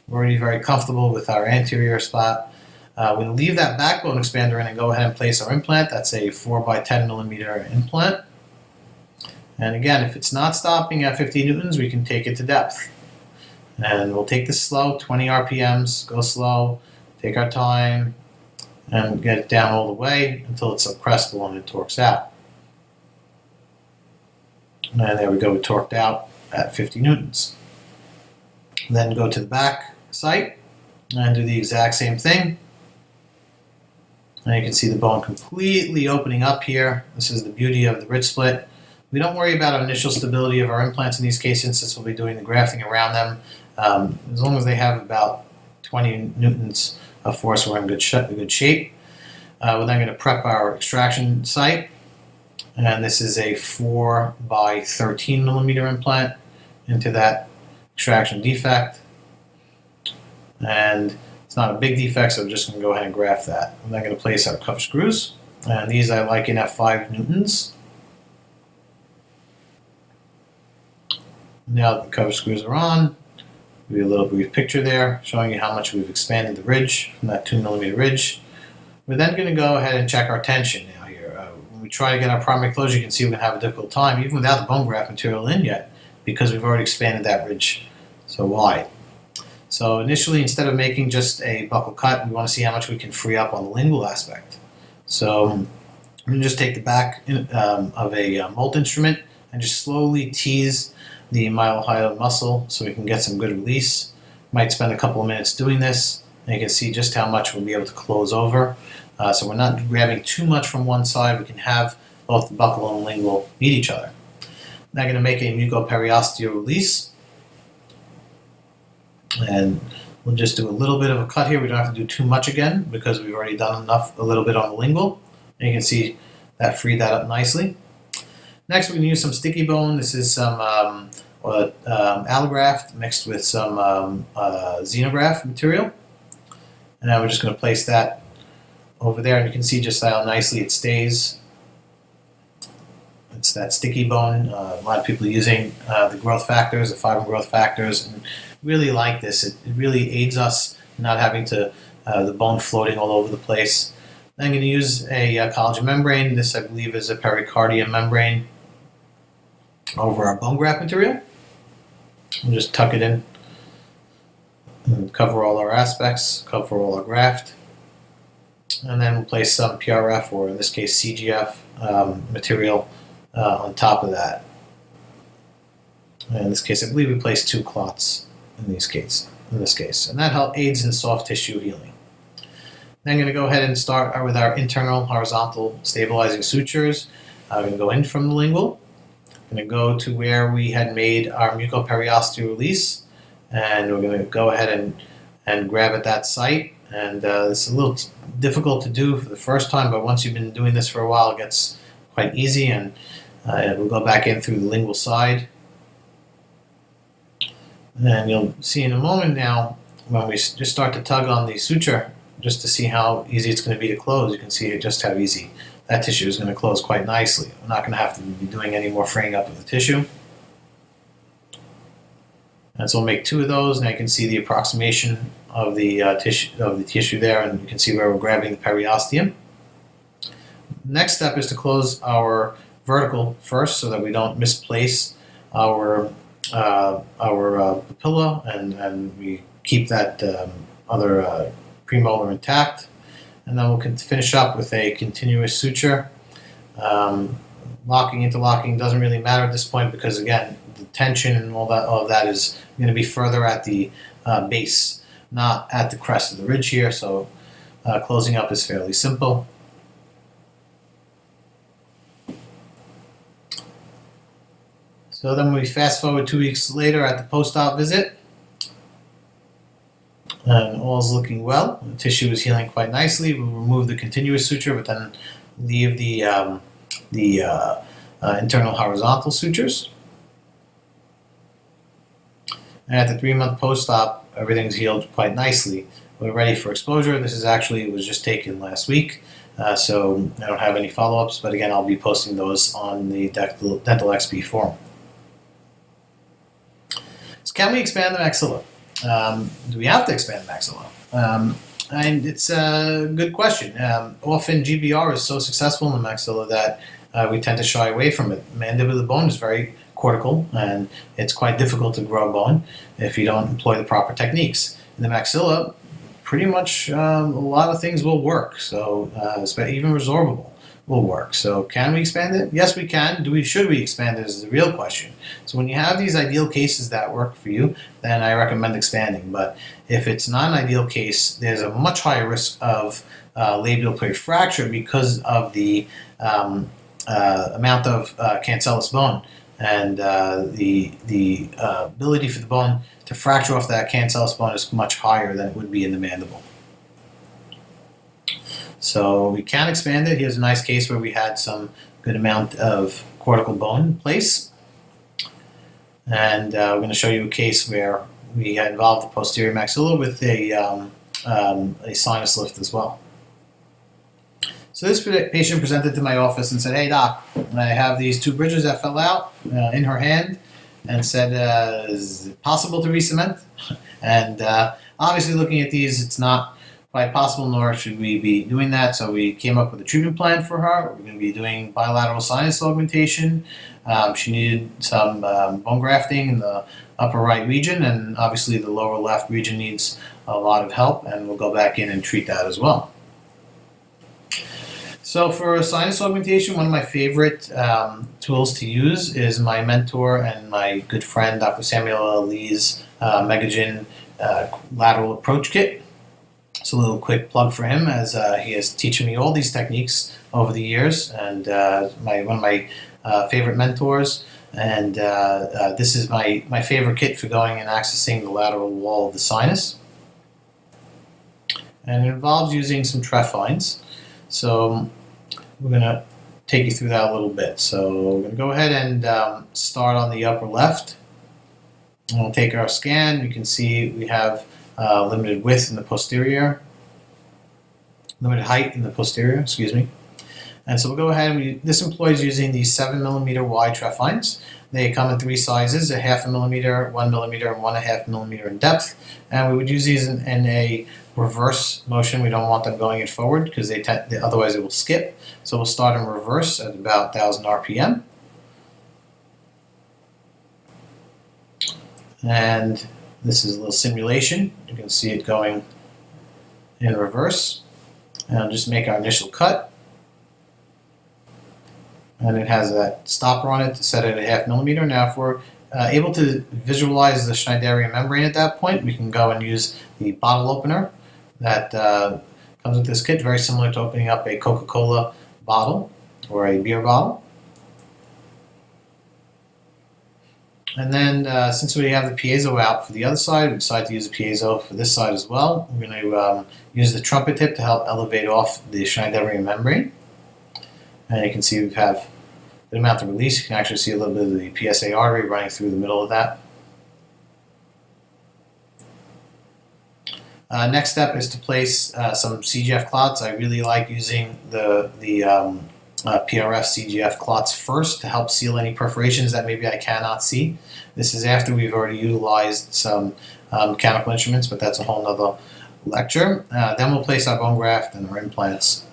We're already very comfortable with our anterior spot. We're going to leave that backbone expander in and go ahead and place our implant. That's a 4 by 10 millimeter implant. And again, if it's not stopping at 50 newtons, we can take it to depth. And we'll take this slow, 20 RPMs, go slow, take our time, and get it down all the way until it's suppressed and it torques out. And there we go, we torqued out at 50 newtons. Then go to the back site and do the exact same thing. And you can see the bone completely opening up here. This is the beauty of the ridge split. We don't worry about our initial stability of our implants in these cases since we'll be doing the grafting around them. As long as they have about 20 newtons of force, we're in good shape. We're then going to prep our extraction site. And this is a 4 by 13 millimeter implant into that extraction defect. And it's not a big defect, so we're just going to go ahead and graft that. I'm then going to place our cuff screws. And these I like in at 5 newtons. Now that the cover screws are on, we have a little brief picture there showing you how much we've expanded the ridge from that 2 millimeter ridge. We're then going to go ahead and check our tension now here. When we try to get our primary closure, you can see we're going to have a difficult time even without the bone graft material in yet because we've already expanded that ridge so wide. So initially, instead of making just a buccal cut, we want to see how much we can free up on the lingual aspect. So I'm going to just take the back of a molt instrument and just slowly tease the mylohyoid muscle so we can get some good release. Might spend a couple of minutes doing this, and you can see just how much we'll be able to close over. So we're not grabbing too much from one side. We can have both the buccal and lingual meet each other. Now I'm going to make a mucoperiosteal release. And we'll just do a little bit of a cut here. We don't have to do too much again because we've already done a little bit on the lingual. And you can see that freed that up nicely. Next, we're going to use some sticky bone. This is some allograft mixed with some xenograft material. And now we're just going to place that over there. And you can see just how nicely it stays. It's that sticky bone. A lot of people are using the growth factors, the fiber growth factors, and really like this. It really aids us in not having to the bone floating all over the place. I'm going to use a collagen membrane. This, I believe, is a pericardium membrane over our bone graft material. We'll just tuck it in and cover all our aspects, cover all our graft. And then we'll place some PRF, or in this case CGF, material on top of that. In this case, I believe we placed 2 clots in this case. And that aids in soft tissue healing. Then I'm going to go ahead and start with our internal horizontal stabilizing sutures. I'm going to go in from the lingual. I'm going to go to where we had made our mucoperiosteal release, and we're going to go ahead and grab at that site. And it's a little difficult to do for the first time, but once you've been doing this for a while, it gets quite easy. And we'll go back in through the lingual side. And you'll see in a moment now, when we just start to tug on the suture, just to see how easy it's going to be to close, you can see just how easy that tissue is going to close quite nicely. We're not going to have to be doing any more fraying up of the tissue. And so we'll make 2 of those. Now you can see the approximation of the tissue there, and you can see where we're grabbing the periosteum. next step is to close our vertical first so that we don't misplace our papilla, and we keep that other premolar intact. And then we'll finish up with a continuous suture. Locking, interlocking doesn't really matter at this point because, again, the tension and all of that is going to be further at the base, not at the crest of the ridge here. So closing up is fairly simple. So then we fast forward 2 weeks later at the post-op visit, and all's looking well. The tissue is healing quite nicely. We'll remove the continuous suture, but then leave the internal horizontal sutures. And at the 3-month post-op, everything's healed quite nicely. We're ready for exposure. This was just taken last week, so I don't have any follow-ups, but again, I'll be posting those on the Dental XP forum. So can we expand the maxilla? Do we have to expand the maxilla? And it's a good question. Often GBR is so successful in the maxilla that we tend to shy away from it. Mandibular bone is very cortical, and it's quite difficult to grow bone if you don't employ the proper techniques. In the maxilla, pretty much a lot of things will work. So even resorbable will work. So can we expand it? Yes, we can. Should we expand it is the real question. So when you have these ideal cases that work for you, then I recommend expanding. But if it's not an ideal case, there's a much higher risk of labial plate fracture because of the amount of cancellous bone, and the ability for the bone to fracture off that cancellous bone is much higher than it would be in the mandible. So we can expand it. Here's a nice case where we had some good amount of cortical bone in place. And we're going to show you a case where we had involved the posterior maxilla with a sinus lift as well. So this patient presented to my office and said, "Hey doc, I have these 2 bridges that fell out in her hand," and said, "Is it possible to re-cement?" And obviously looking at these, it's not quite possible, nor should we be doing that. So we came up with a treatment plan for her. We're going to be doing bilateral sinus augmentation. She needed some bone grafting in the upper right region, and obviously the lower left region needs a lot of help, and we'll go back in and treat that as well. So for sinus augmentation, one of my favorite tools to use is my mentor and my good friend, Dr. Samuel L. Lee's Megagen lateral approach kit. It's a little quick plug for him, as he has teaching me all these techniques over the years, and one of my favorite mentors. And this is my favorite kit for going and accessing the lateral wall of the sinus. And it involves using some trephines. So we're going to take you through that a little bit. So we're going to go ahead and start on the upper left. And we'll take our scan. You can see we have limited width in the posterior, limited height in the posterior, excuse me. And so we'll go ahead and this employs using these 7mm wide trephines. They come in 3 sizes, a 0.5 millimeter, 1 millimeter, and 1.5 millimeter in depth. And we would use these in a reverse motion. We don't want them going in forward because otherwise it will skip. So we'll start in reverse at about 1000 RPM. And this is a little simulation. You can see it going in reverse. And I'll just make our initial cut. And it has that stopper on it to set it at 0.5 millimeter. Now if we're able to visualize the Schneiderian membrane at that point, we can go and use the bottle opener that comes with this kit, very similar to opening up a Coca-Cola bottle or a beer bottle. And then since we have the piezo out for the other side, we decided to use the piezo for this side as well. We're going to use the trumpet tip to help elevate off the Schneiderian membrane. And you can see we have a good amount of release. You can actually see a little bit of the PSA artery running through the middle of that. Next step is to place some CGF clots. I really like using the PRF CGF clots first to help seal any perforations that maybe I cannot see. This is after we've already utilized some mechanical instruments, but that's a whole nother lecture. Then we'll place our bone graft and our implants.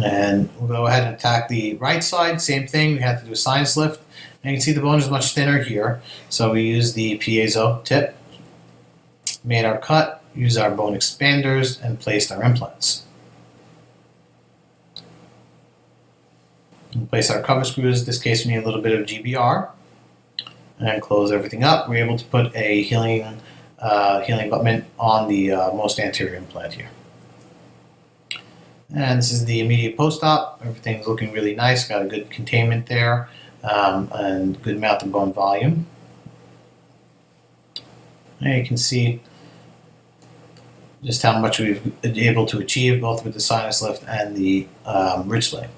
And we'll go ahead and attack the right side. Same thing, we have to do a sinus lift. And you can see the bone is much thinner here. So we use the piezo tip, made our cut, used our bone expanders, and placed our implants. We'll place our cover screws. In this case, we need a little bit of GBR. And close everything up. We're able to put a healing abutment on the most anterior implant here. And this is the immediate post-op. Everything's looking really nice. Got a good containment there and good amount of bone volume. And you can see just how much we've been able to achieve both with the sinus lift and the ridge splay.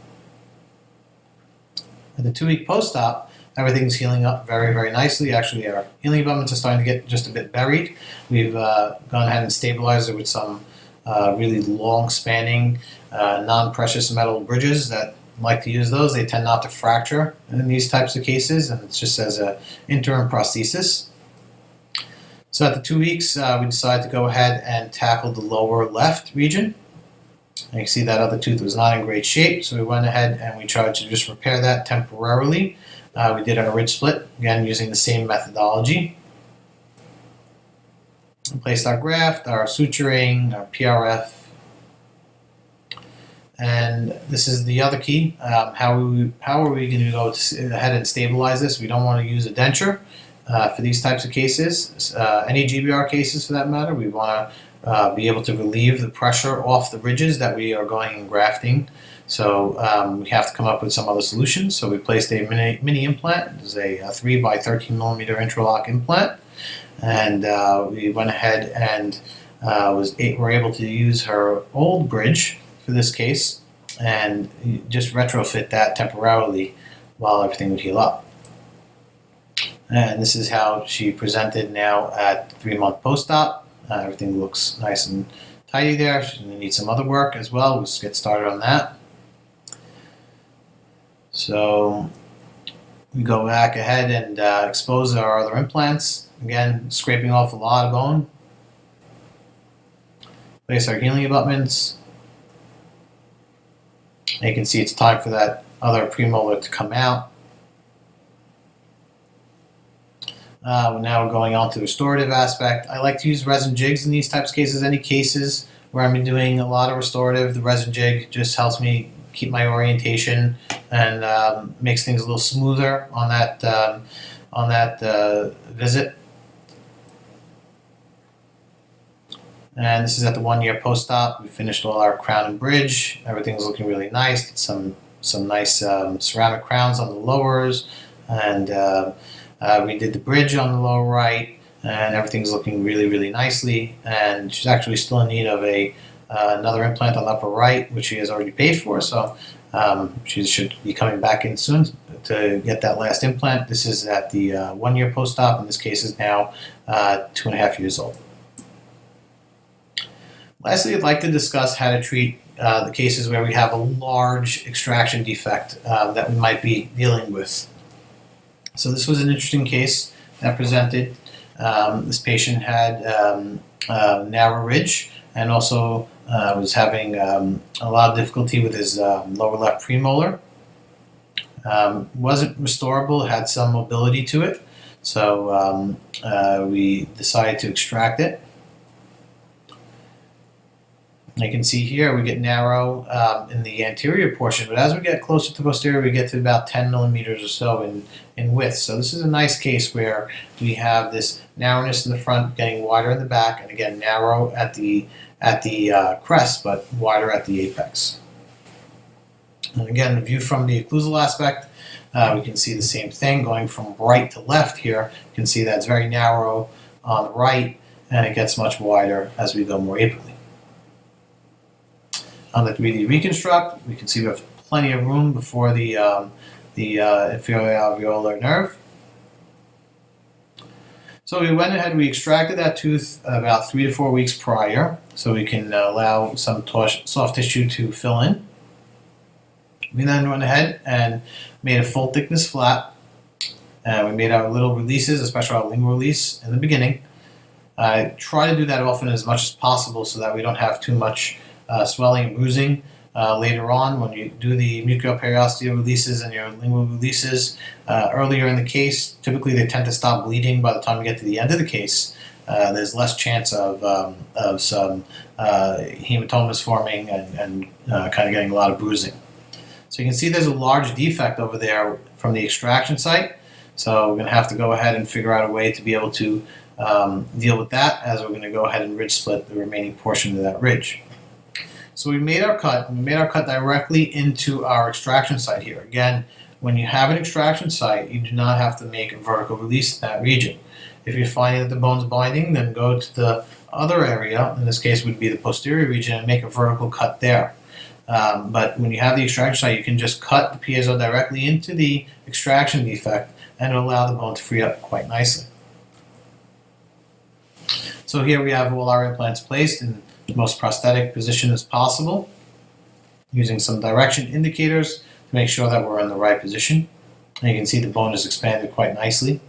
At the 2-week post-op, everything's healing up very, very nicely. Actually, our healing abutments are starting to get just a bit buried. We've gone ahead and stabilized it with some really long-spanning, non-precious metal bridges that like to use those. They tend not to fracture in these types of cases, and it's just as an interim prosthesis. So at the 2 weeks, we decided to go ahead and tackle the lower left region. And you can see that other tooth was not in great shape, so we went ahead and we tried to just repair that temporarily. We did our ridge split, again using the same methodology. We placed our graft, our suturing, our PRF. And this is the other key. How are we going to go ahead and stabilize this? We don't want to use a denture for these types of cases. Any GBR cases for that matter, we want to be able to relieve the pressure off the ridges that we are going and grafting. So we have to come up with some other solutions. So we placed a mini implant. It's a 3 by 13 millimeter interlock implant. And we went ahead and were able to use her old bridge for this case and just retrofit that temporarily while everything would heal up. And this is how she presented now at 3-month post-op. Everything looks nice and tidy there. She's going to need some other work as well. Let's get started on that. So we go back ahead and expose our other implants. Again, scraping off a lot of bone. Place our healing abutments. And you can see it's time for that other premolar to come out. Now we're going on to the restorative aspect. I like to use resin jigs in these types of cases. Any cases where I'm doing a lot of restorative, the resin jig just helps me keep my orientation and makes things a little smoother on that visit. And this is at the 1-year post-op. We finished all our crown and bridge. Everything's looking really nice. Did some nice ceramic crowns on the lowers, and we did the bridge on the lower right, and everything's looking really, really nicely. And she's actually still in need of another implant on the upper right, which she has already paid for. So she should be coming back in soon to get that last implant. This is at the 1-year post-op. In this case, is now 2.5 years old. Lastly, I'd like to discuss how to treat the cases where we have a large extraction defect that we might be dealing with. So this was an interesting case that presented. This patient had narrow ridge and also was having a lot of difficulty with his lower left premolar. Wasn't restorable, had some mobility to it, so we decided to extract it. You can see here we get narrow in the anterior portion, but as we get closer to posterior, we get to about 10 millimeters or so in width. So this is a nice case where we have this narrowness in the front, getting wider in the back, and again narrow at the crest, but wider at the apex. And again, the view from the occlusal aspect, we can see the same thing going from right to left here. You can see that it's very narrow on the right, and it gets much wider as we go more apically. On the 3D reconstruct, we can see we have plenty of room before the inferior alveolar nerve. So we went ahead, we extracted that tooth about 3 to 4 weeks prior, so we can allow some soft tissue to fill in. We then went ahead and made a full thickness flap. We made our little releases, especially our lingual release in the beginning. I try to do that often as much as possible so that we don't have too much swelling and bruising later on when you do the mucoperiosteal releases and your lingual releases earlier in the case. Typically, they tend to stop bleeding by the time you get to the end of the case. There's less chance of some hematomas forming and kind of getting a lot of bruising. So you can see there's a large defect over there from the extraction site. So we're going to have to go ahead and figure out a way to be able to deal with that, as we're going to go ahead and ridge split the remaining portion of that ridge. So we made our cut. We made our cut directly into our extraction site here. Again, when you have an extraction site, you do not have to make a vertical release in that region. If you're finding that the bone's binding, then go to the other area, in this case would be the posterior region, and make a vertical cut there. But when you have the extraction site, you can just cut the piezo directly into the extraction defect, and it'll allow the bone to free up quite nicely. So here we have all our implants placed in the most prosthetic position as possible, using some direction indicators to make sure that we're in the right position. And you can see the bone is expanded quite nicely.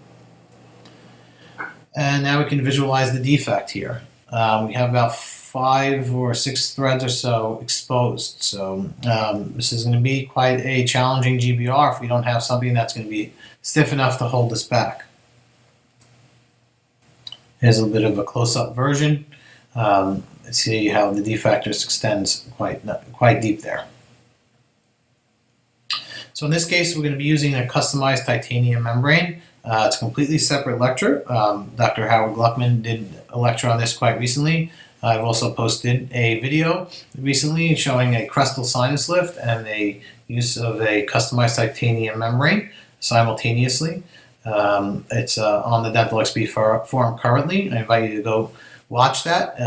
And now we can visualize the defect here. We have about 5 or 6 threads or so exposed. So this is going to be quite a challenging GBR if we don't have something that's going to be stiff enough to hold us back. Here's a bit of a close-up version. Let's see how the defect just extends quite deep there. So in this case, we're going to be using a customized titanium membrane. It's a completely separate lecture. Dr. Howard Gluckman did a lecture on this quite recently. I've also posted a video recently showing a crestal sinus lift and the use of a customized titanium membrane simultaneously. It's on the Dental XP forum currently. I invite you to go watch that.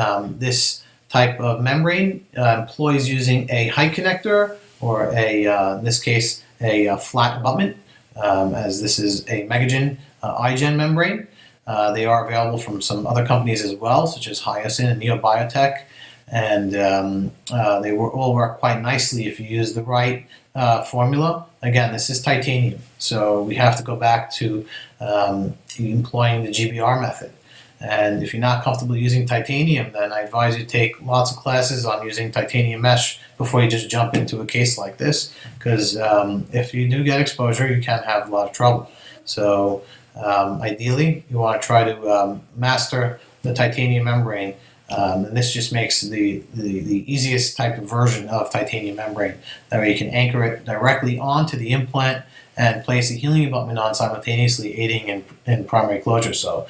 This type of membrane employs using a height connector or in this case, a flat abutment, as this is a Megagen iGen membrane. They are available from some other companies as well, such as Hyosyn and Neobiotech, and they all work quite nicely if you use the right formula. Again, this is titanium, so we have to go back to employing the GBR method. And if you're not comfortable using titanium, then I advise you take lots of classes on using titanium mesh before you just jump into a case like this, because if you do get exposure, you can have a lot of trouble. So ideally, you want to try to master the titanium membrane, and this just makes the easiest type of version of titanium membrane. That way you can anchor it directly onto the implant and place a healing abutment on simultaneously, aiding in primary closure. So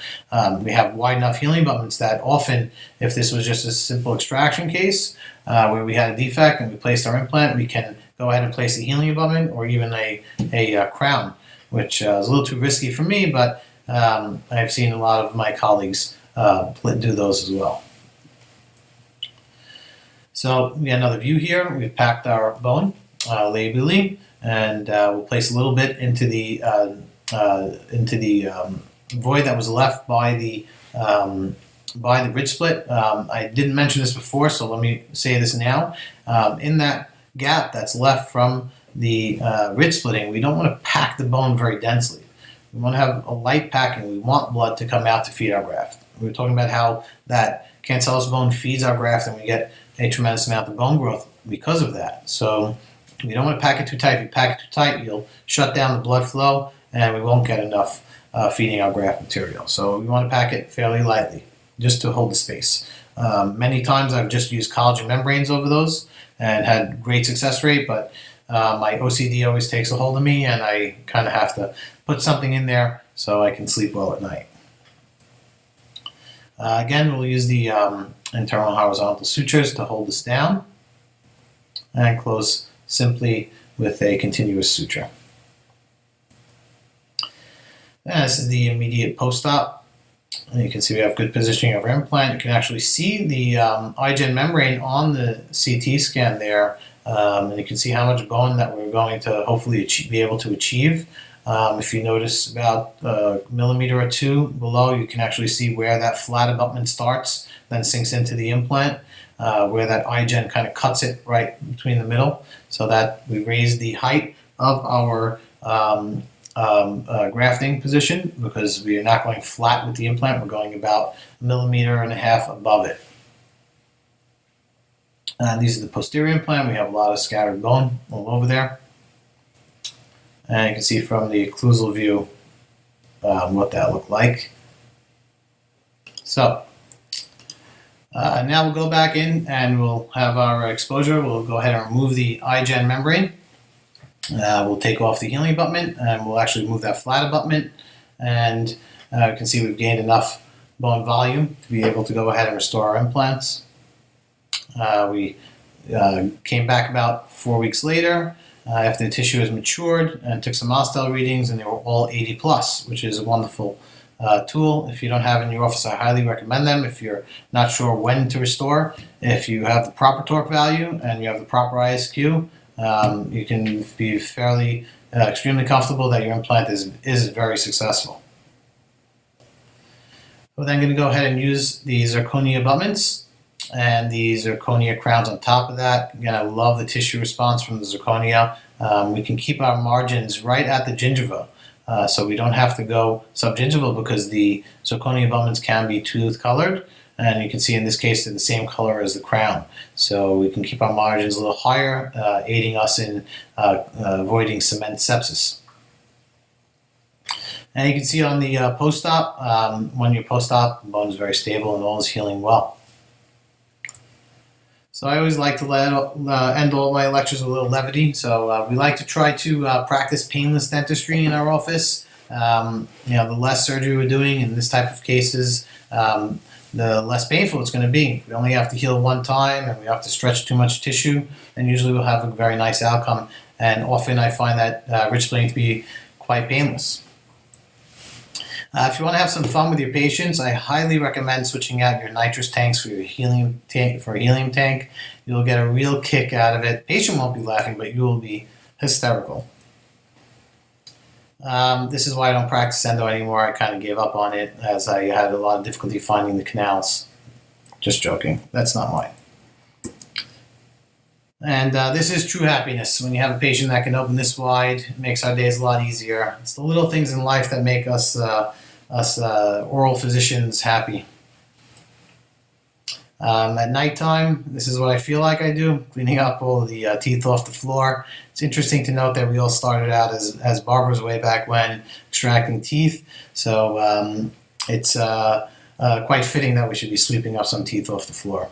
we have wide enough healing abutments that often, if this was just a simple extraction case where we had a defect and we placed our implant, we can go ahead and place a healing abutment or even a crown, which is a little too risky for me, but I've seen a lot of my colleagues do those as well. So we got another view here. We've packed our bone labially, and we'll place a little bit into the void that was left by the ridge split. I didn't mention this before, so let me say this now. In that gap that's left from the ridge splitting, we don't want to pack the bone very densely. We want to have a light packing. We want blood to come out to feed our graft. We were talking about how that cancellous bone feeds our graft, and we get a tremendous amount of bone growth because of that. So we don't want to pack it too tight. If you pack it too tight, you'll shut down the blood flow, and we won't get enough feeding our graft material. So we want to pack it fairly lightly, just to hold the space. Many times I've just used collagen membranes over those and had great success rate, but my OCD always takes a hold of me, and I kind of have to put something in there so I can sleep well at night. Again, we'll use the internal horizontal sutures to hold this down, and close simply with a continuous suture. And this is the immediate post-op. You can see we have good positioning of our implant. You can actually see the iGen membrane on the CT scan there, and you can see how much bone that we're going to hopefully be able to achieve. If you notice about a millimeter or two below, you can actually see where that flat abutment starts, then sinks into the implant, where that iGen kind of cuts it right between the middle, so that we raise the height of our grafting position, because we are not going flat with the implant. We're going about 1.5 millimeters above it. These are the posterior implant. We have a lot of scattered bone all over there. And you can see from the occlusal view what that looked like. So now we'll go back in and we'll have our exposure. We'll go ahead and remove the iGen membrane. We'll take off the healing abutment and we'll actually remove that flat abutment. And you can see we've gained enough bone volume to be able to go ahead and restore our implants. We came back about 4 weeks later after the tissue has matured and took some milestone readings, and they were all 80 plus, which is a wonderful tool. If you don't have it in your office, I highly recommend them. If you're not sure when to restore, if you have the proper torque value and you have the proper ISQ, you can be fairly extremely comfortable that your implant is very successful. We're then going to go ahead and use the zirconia abutments and the zirconia crowns on top of that. Again, I love the tissue response from the zirconia. We can keep our margins right at the gingiva, so we don't have to go subgingival because the zirconia abutments can be tooth colored, and you can see in this case they're the same color as the crown. So we can keep our margins a little higher, aiding us in avoiding cement sepsis. And you can see on the post-op, when you're post-op, the bone is very stable and all is healing well. So I always like to end all my lectures with a little levity. So we like to try to practice painless dentistry in our office. The less surgery we're doing in this type of cases, the less painful it's going to be. If we only have to heal one time and we have to stretch too much tissue, then usually we'll have a very nice outcome. And often I find that ridge splitting to be quite painless. If you want to have some fun with your patients, I highly recommend switching out your nitrous tanks for your helium tank. You'll get a real kick out of it. Patient won't be laughing, but you will be hysterical. This is why I don't practice endo anymore. I kind of gave up on it as I had a lot of difficulty finding the canals. Just joking. That's not mine. And this is true happiness. When you have a patient that can open this wide, it makes our days a lot easier. It's the little things in life that make us oral physicians happy. At nighttime, this is what I feel like I do, cleaning up all the teeth off the floor. It's interesting to note that we all started out as barbers way back when, extracting teeth. So it's quite fitting that we should be sweeping up some teeth off the floor.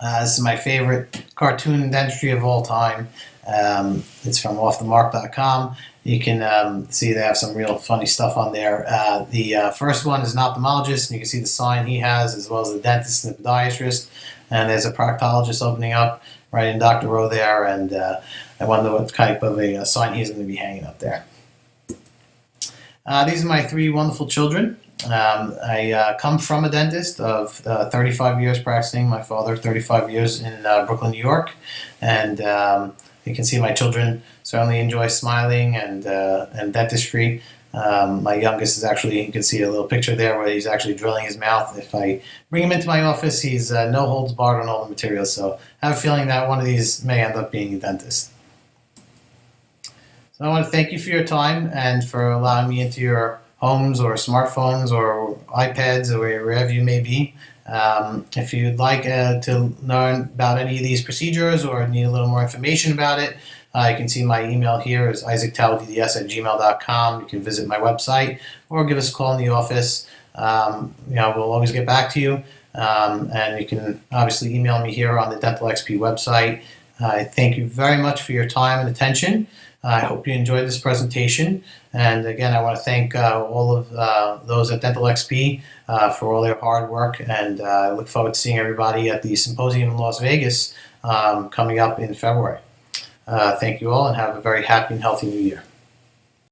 This is my favorite cartoon dentistry of all time. It's from offthemark.com. You can see they have some real funny stuff on there. The first one is an ophthalmologist, and you can see the sign he has, as well as the dentist and the podiatrist. And there's a proctologist opening up right in Dr. Rowe there, and I wonder what type of a sign he's going to be hanging up there. These are my three wonderful children. I come from a dentist of 35 years practicing. My father, 35 years in Brooklyn, New York. And you can see my children certainly enjoy smiling and dentistry. My youngest is actually, you can see a little picture there where he's actually drilling his mouth. If I bring him into my office, he's no holds barred on all the materials. So I have a feeling that one of these may end up being a dentist. So I want to thank you for your time and for allowing me into your homes or smartphones or iPads or wherever you may be. If you'd like to learn about any of these procedures or need a little more information about it, you can see my email here is isaactowdds@gmail.com. You can visit my website or give us a call in the office. We'll always get back to you. And you can obviously email me here on the Dental XP website. I thank you very much for your time and attention. I hope you enjoyed this presentation. And again, I want to thank all of those at Dental XP for all their hard work. And I look forward to seeing everybody at the symposium in Las Vegas coming up in February. Thank you all and have a very happy and healthy new year.